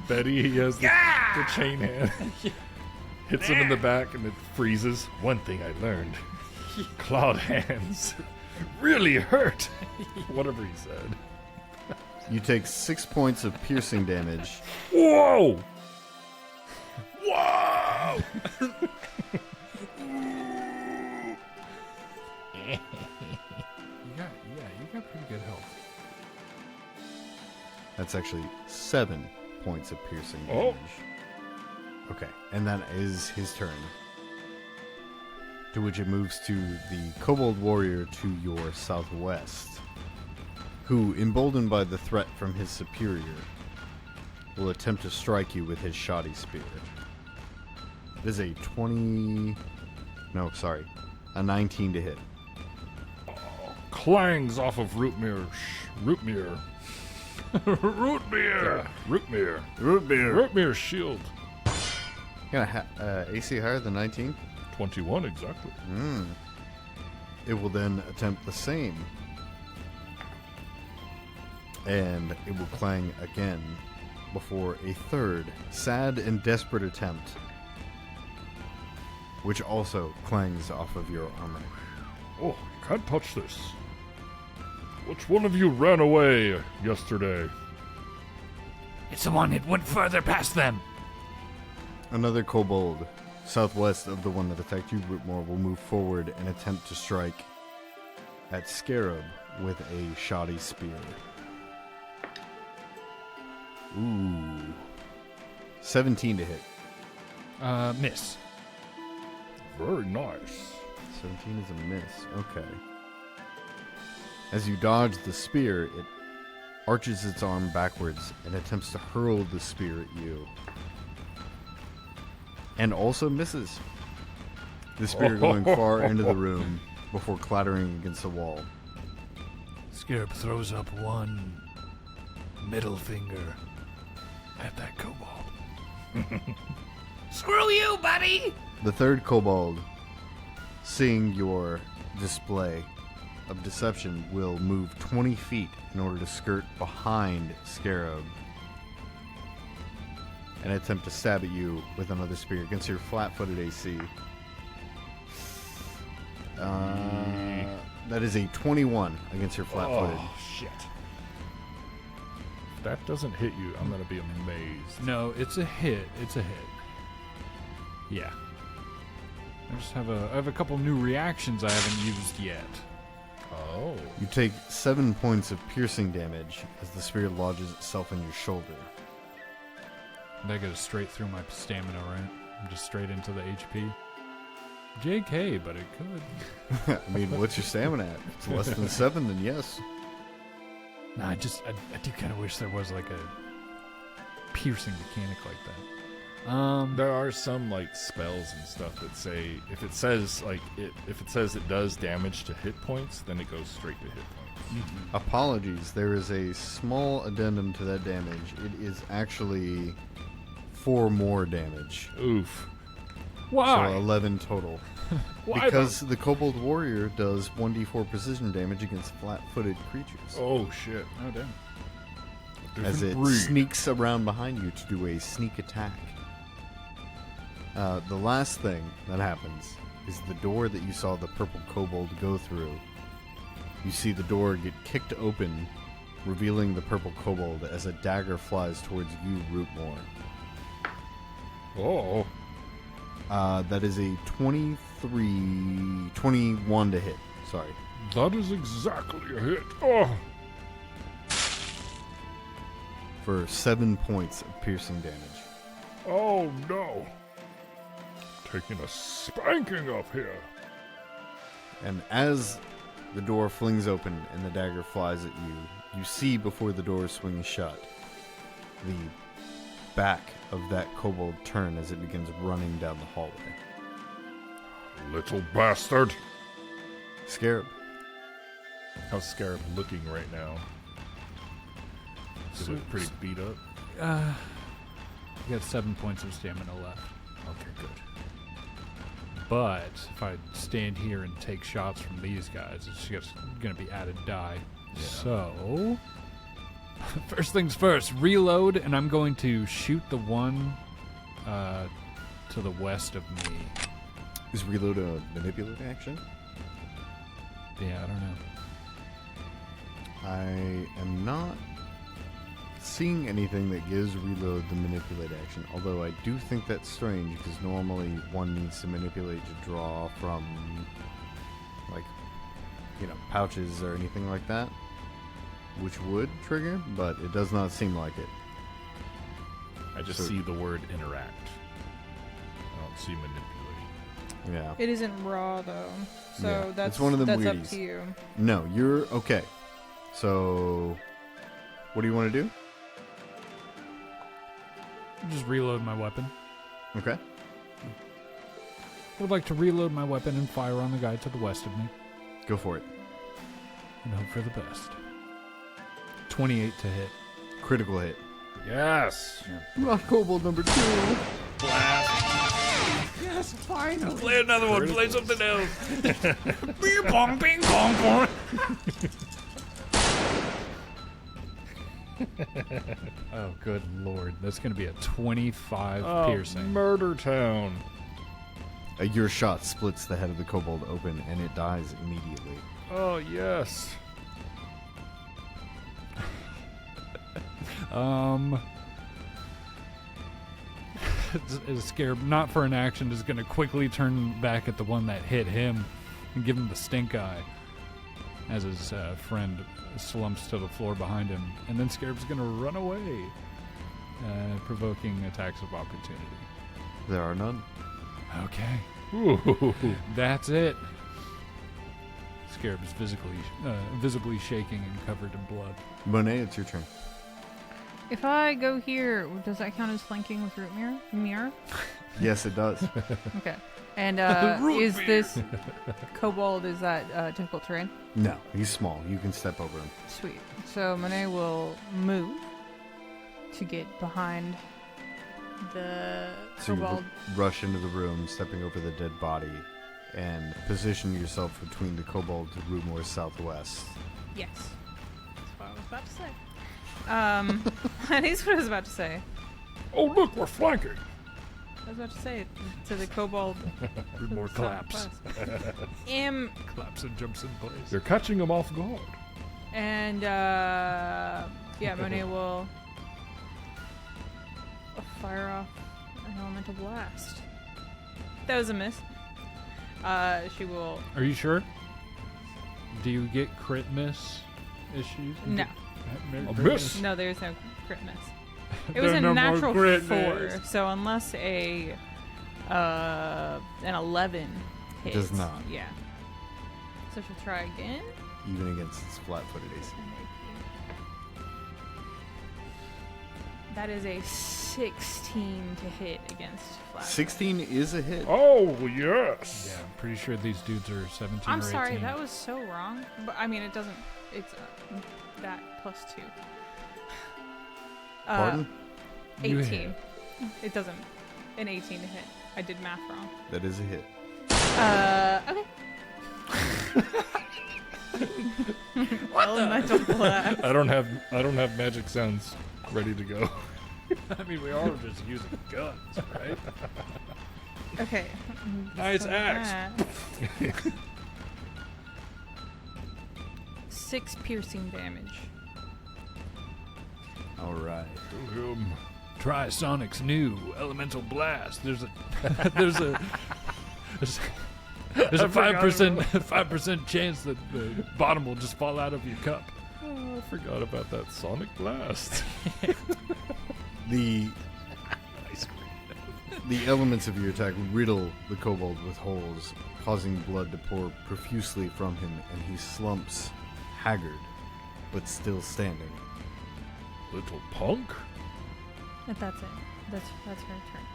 Betty, he has the chain hand. Hits him in the back and it freezes. One thing I learned. Clawed hands really hurt. Whatever he said. You take 6 points of piercing damage. Whoa! Whoa! You got pretty good health. That's actually 7 points of piercing Oh. damage. Okay, and that is his turn. To which it moves to the kobold warrior to your southwest, who, emboldened by the threat from his superior, will attempt to strike you with his shoddy spear. It is a 19 to hit. Clangs off of Rootmoore. Rootmoore. Rootmoore! Rootmoore. Rootmoore. Rootmore's shield. Got AC higher than 19? 21 exactly. It will then attempt the same. And it will clang again before a third sad and desperate attempt, which also clangs off of your armor. Oh, can't touch this. Which one of you ran away yesterday? It's the one that went further past them. Another kobold, southwest of the one that attacked you, Rootmoore, will move forward and attempt to strike at Scarab with a shoddy spear. Ooh. 17 to hit. Miss. Very nice. 17 is a miss. Okay. As you dodge the spear, it arches its arm backwards and attempts to hurl the spear at you. And also misses. The spear going far into the room before clattering against the wall. Scarab throws up one middle finger at that kobold. Screw you, buddy! The third kobold, seeing your display of deception, will move 20 feet in order to skirt behind Scarab and attempt to stab at you with another spear against your flat-footed AC. That is a 21 against your flat-footed. Oh, shit. If that doesn't hit you, I'm going to be amazed. No, it's a hit. It's a hit. Yeah. I have a couple new reactions I haven't used yet. Oh. You take 7 points of piercing damage as the spear lodges itself in your shoulder. That goes straight through my stamina, right? Just straight into the HP. JK, but it could. I mean, what's your stamina at? If it's less than 7, then yes. Nah, I do kind of wish there was like a piercing mechanic like that. There are some like spells and stuff that say if it says it does damage to hit points, then it goes straight to hit points. Apologies, there is a small addendum to that damage. It is actually 4 more damage. Oof. Why? So 11 total. Why Because the Kobold Warrior does 1d4 precision damage against flat-footed creatures. Oh shit. Oh damn. As it sneaks around behind you to do a sneak attack. The last thing that happens is the door that you saw the purple kobold go through. You see the door get kicked open, revealing the purple kobold as a dagger flies towards you, Rootmoore. Oh. That is a 21 to hit. Sorry. That is exactly a hit. Oh. For 7 points of piercing damage. Oh no. Taking a spanking up here. And as the door flings open and the dagger flies at you, you see before the door swings shut the back of that kobold turn as it begins running down the hallway. Little bastard. Scarab. How's Scarab looking right now? Is it pretty beat up? You got 7 points of stamina left. Okay, good. But if I stand here and take shots from these guys, it's just going to be added die. Yeah. So, first things first, reload, and I'm going to shoot the one to the west of me. Is reload a manipulate action? Yeah, I don't know. I am not seeing anything that gives reload the manipulate action, although I do think that's strange because normally one needs to manipulate to draw from, like, pouches or anything like that, which would trigger, but it does not seem like it. I just see the word interact. I don't see manipulate. Yeah. It isn't raw though, so Yeah, that's it's one of them that's up weirdies. to you. No, you're okay. So, what do you want to do? Just reload my weapon. Okay. I would like to reload my weapon and fire on the guy to the west of me. Go for it. And hope for the best. 28 to hit. Critical hit. Yes. Rock Kobold number 2. Yes, finally. Play another one. Play something else. Bing bong, bing bong, bong. Oh, good lord. That's going to be a 25 piercing. Murder Town. Your shot splits the head of the kobold open, and it dies immediately. Oh, yes. Scarab, not for an action, is going to quickly turn back at the one that hit him and give him the stink eye as his friend slumps to the floor behind him. And then Scarab's going to run away, provoking attacks of opportunity. There are none. Okay. Ooh. That's it. Scarab is visibly shaking and covered in blood. Monet, it's your turn. If I go here, does that count as flanking with Rootmoore? Mirror? Yes, it does. Okay. And is this kobold, is that difficult terrain? No, he's small. You can step over him. Sweet. So Monet will move to get behind the So you kobold. rush into the room, stepping over the dead body, and position yourself between the kobold to Rootmoore's southwest. Yes. That's what I was about to say. That is what I was about to say. Oh, look, we're flanking. I was about to say it to the kobold. More claps. Claps and jumps in place. You're catching them off guard. And yeah, Monet will fire off an elemental blast. That was a miss. She will. Are you sure? Do you get crit miss issues? No. A miss. No, there's no crit miss. It There was are a no more natural crit 4, miss. so unless an 11 hits. Does not. Yeah. So she'll try again. Even against its flat-footed AC. That is a 16 to hit against flat. 16 is a hit. Oh, yes. Yeah, I'm pretty sure these dudes are 17 I'm or 18. sorry, that was so wrong. But I mean, it doesn't. It's that plus 2. Pardon? You 18. hit. It doesn't. An 18 to hit. I did math wrong. That is a hit. Okay. Elemental blast. I don't have magic sounds ready to go. I mean, we are just using guns, right? Okay. Nice So axe. that- 6 piercing damage. All right. Try Sonic's new Elemental Blast. There's a 5% chance that the bottom will just fall out of your cup. Oh, I forgot about that sonic blast. The elements of your attack riddle the kobold with holes, causing blood to pour profusely from him, and he slumps, haggard, but still standing. Little punk. And that's it. That's her turn.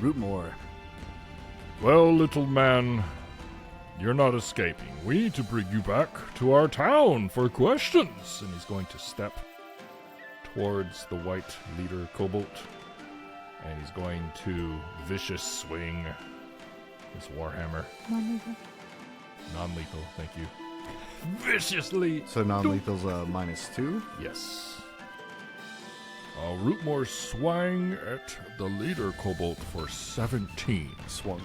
Rootmoore. Well, little man, you're not escaping. We need to bring you back to our town for questions. And he's going to step towards the white leader kobold. And he's going to vicious swing his warhammer. Non-lethal, thank you. Viciously. So non-lethal's -2. Yes. Rootmoore swang at the leader kobold for 17. Swung.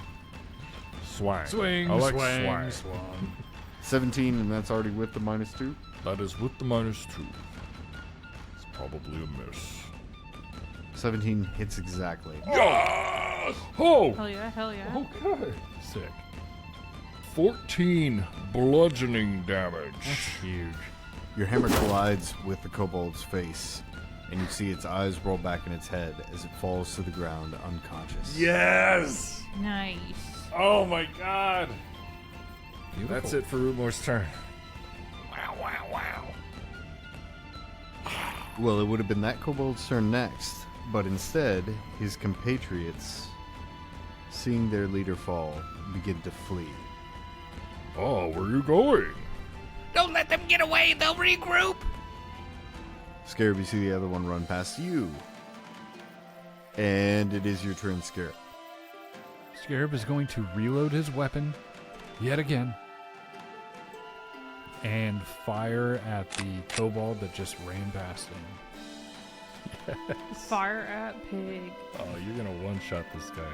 Swang. Swing, I like swang, swang. 17, and that's already with the -2. That is with the -2. It's probably a miss. 17 hits exactly. Yes! Oh! Hell yeah, hell yeah. Okay. Sick. 14 bludgeoning damage. That's huge. Your hammer collides with the kobold's face, and you see its eyes roll back in its head as it falls to the ground unconscious. Yes! Nice. Oh my god! Beautiful. That's it for Rootmoore's turn. Well, it would have been that kobold's turn next, but instead, his compatriots, seeing their leader fall, begin to flee. Oh, where you going? Don't let them get away. They'll regroup. Scarab, you see the other one run past you. And it is your turn, Scarab. Scarab is going to reload his weapon yet again and fire at the kobold that just ran past him. Fire at pig. Oh, you're gonna one-shot this guy.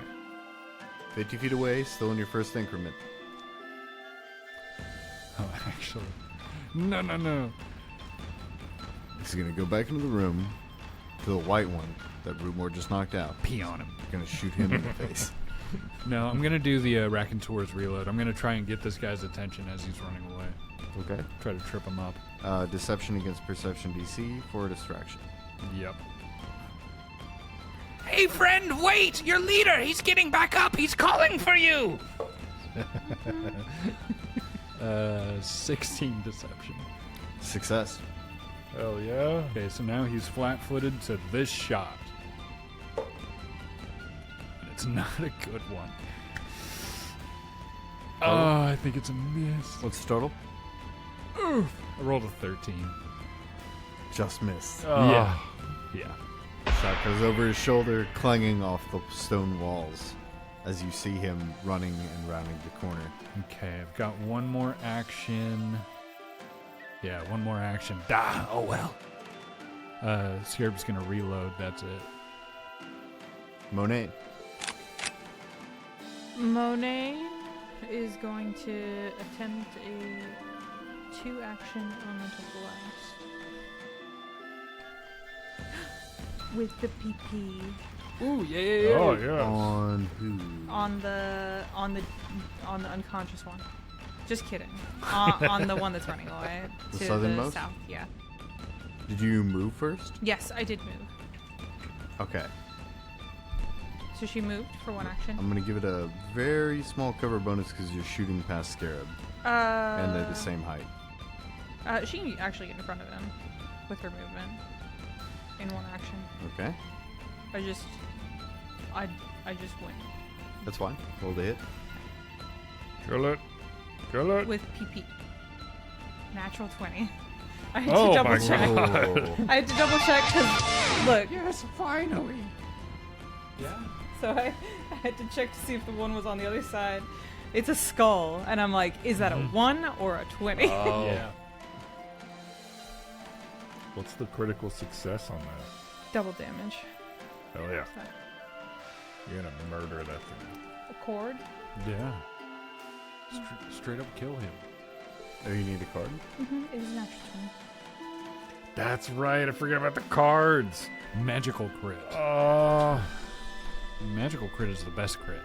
50 feet away, still in your first increment. Oh, actually. No. He's going to go back into the room to the white one that Rootmoore just knocked out. Pee on him. Going to shoot him in the face. No, I'm going to do the Raconteur's reload. I'm going to try and get this guy's attention as he's running away. Okay. Try to trip him up. Deception against perception DC for a distraction. Yep. Hey, friend, wait! Your leader, he's getting back up. He's calling for you. 16 deception. Success. Hell yeah. Okay, so now he's flat-footed to this shot. And it's not a good one. Oh, I think it's a miss. What's the total? I rolled a 13. Just missed. Yeah. Shot goes over his shoulder, clanging off the stone walls as you see him running and rounding the corner. Okay, I've got one more action. Yeah, one more action. Oh, well. Scarab's gonna reload, that's it. Monet. Monet is going to attempt a 2-action elemental blast with the PP Ooh, yeah. Oh yeah. On who? on the unconscious one. Just kidding. On the one that's running away The to southernmost? the south. Yeah. Did you move first? Yes, I did move. Okay. So she moved for 1 action. I'm going to give it a very small cover bonus because you're shooting past Scarab. And they're the same height. She can actually get in front of him with her movement in 1 action. Okay. I just went That's fine. Roll to hit. Kill it. Kill it. with PP. Natural 20. I had Oh to double my check. God. I had to double check because look. Yes, finally. Yeah. So I had to check to see if the one was on the other side. It's a skull, and I'm like, is that a 1 or a 20? Oh. Yeah. What's the critical success on that? Double damage. Hell yeah. You're gonna murder that thing. A cord? Yeah. Straight up kill him. Oh, you need a card? Mm-hmm. It is natural 20. That's right. I forgot about the cards. Magical crit. Magical crit is the best crit.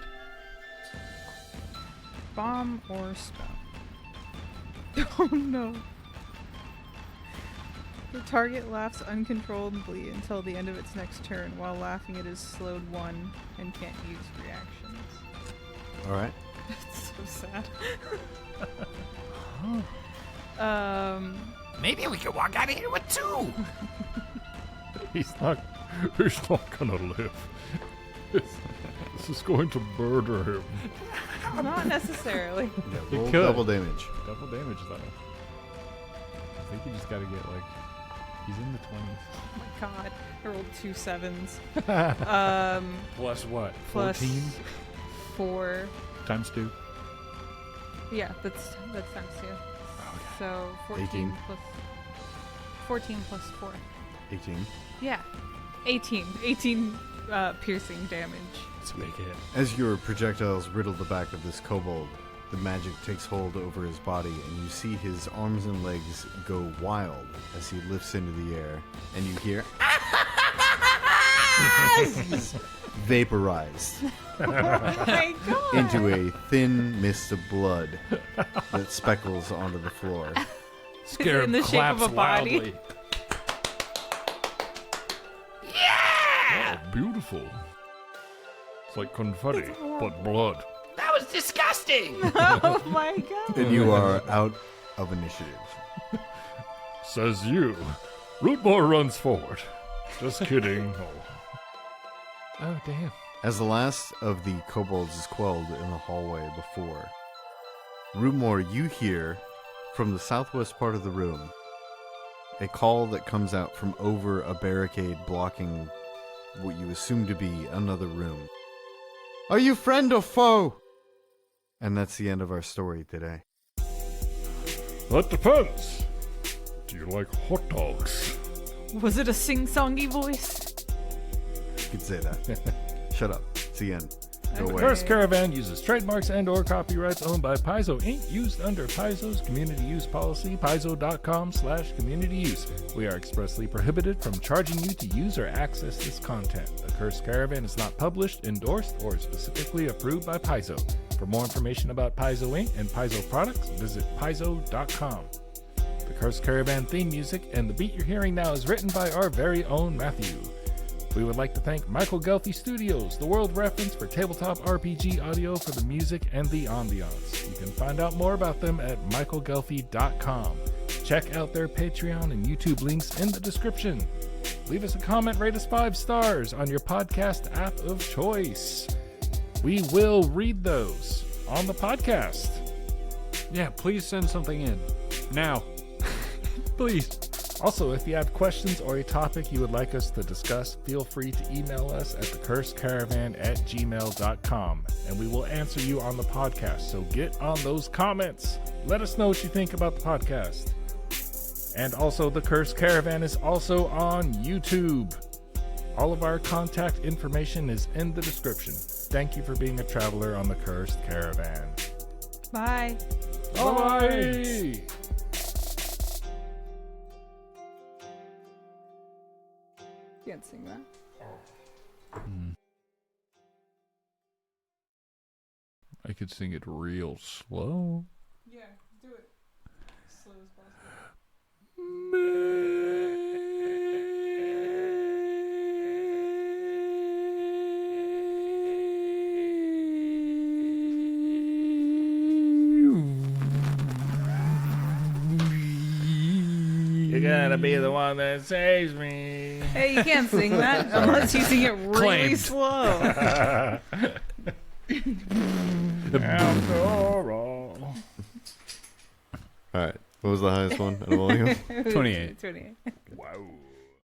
Bomb or spell? Oh no. The target laughs uncontrollably until the end of its next turn. While laughing, it is slowed 1 and can't use reactions. All right. That's so sad. Maybe we could walk out of here with 2. He's not gonna live. This is going to murder him. Not necessarily. Yeah, It roll could. double damage. Double damage though. I think you just gotta get like, he's in the 20s. Oh my god. I rolled 2 7s. Plus what? Plus 14 4. times 2. Yeah, that's times 2. So 14 18. plus 14 plus 4. 18. Yeah. 18. 18 piercing damage. It's a big hit. As your projectiles riddle the back of this kobold, the magic takes hold over his body, and you see his arms and legs go wild as he lifts into the air, and you hear he's vaporized Oh my god! into a thin mist of blood that speckles onto the floor. Scarab in the shape of claps a body? wildly. Oh, beautiful. It's like confetti, but blood. That was disgusting. Oh my god! And you are out of initiative. Says you. Rootmoore runs forward. Just kidding. Oh, damn. As the last of the kobolds is quelled in the hallway before, Rootmoore, you hear from the southwest part of the room a call that comes out from over a barricade blocking what you assume to be another room. Are you friend or foe? And that's the end of our story today. That depends. Do you like hot dogs? Was it a sing-songy voice? You could say that. Shut up. It's the end. Go Okay. away. Cursed Caravan uses trademarks and/or copyrights owned by Paizo Inc. used under Paizo's community use policy, paizo.com/community use. We are expressly prohibited from charging you to use or access this content. The Cursed Caravan is not published, endorsed, or specifically approved by Paizo. For more information about Paizo Inc. and Paizo products, visit paizo.com. The Cursed Caravan theme music and the beat you're hearing now is written by our very own Matthew. We would like to thank Michael Gelfi Studios, the world reference for tabletop RPG audio, for the music and the ambiance. You can find out more about them at michaelgelfi.com. Check out their Patreon and YouTube links in the description. Leave us a comment, rate us 5 stars on your podcast app of choice. We will read those on the podcast. Yeah, please send something in. Now. Please. Also, if you have questions or a topic you would like us to discuss, feel free to email us at thecursedcaravan@gmail.com, and we will answer you on the podcast. So get on those comments. Let us know what you think about the podcast. And also, The Cursed Caravan is also on YouTube. All of our contact information is in the description. Thank you for being a traveler on The Cursed Caravan. Bye. Bye! Can't sing that. I could sing it real slow. Yeah, do it. Slow as possible. You gotta be the one that saves me. Hey, you can't sing that unless you sing it really Claimed. slow. After all. All right. What was the highest one? Out of all of you? 28. 28. Wow.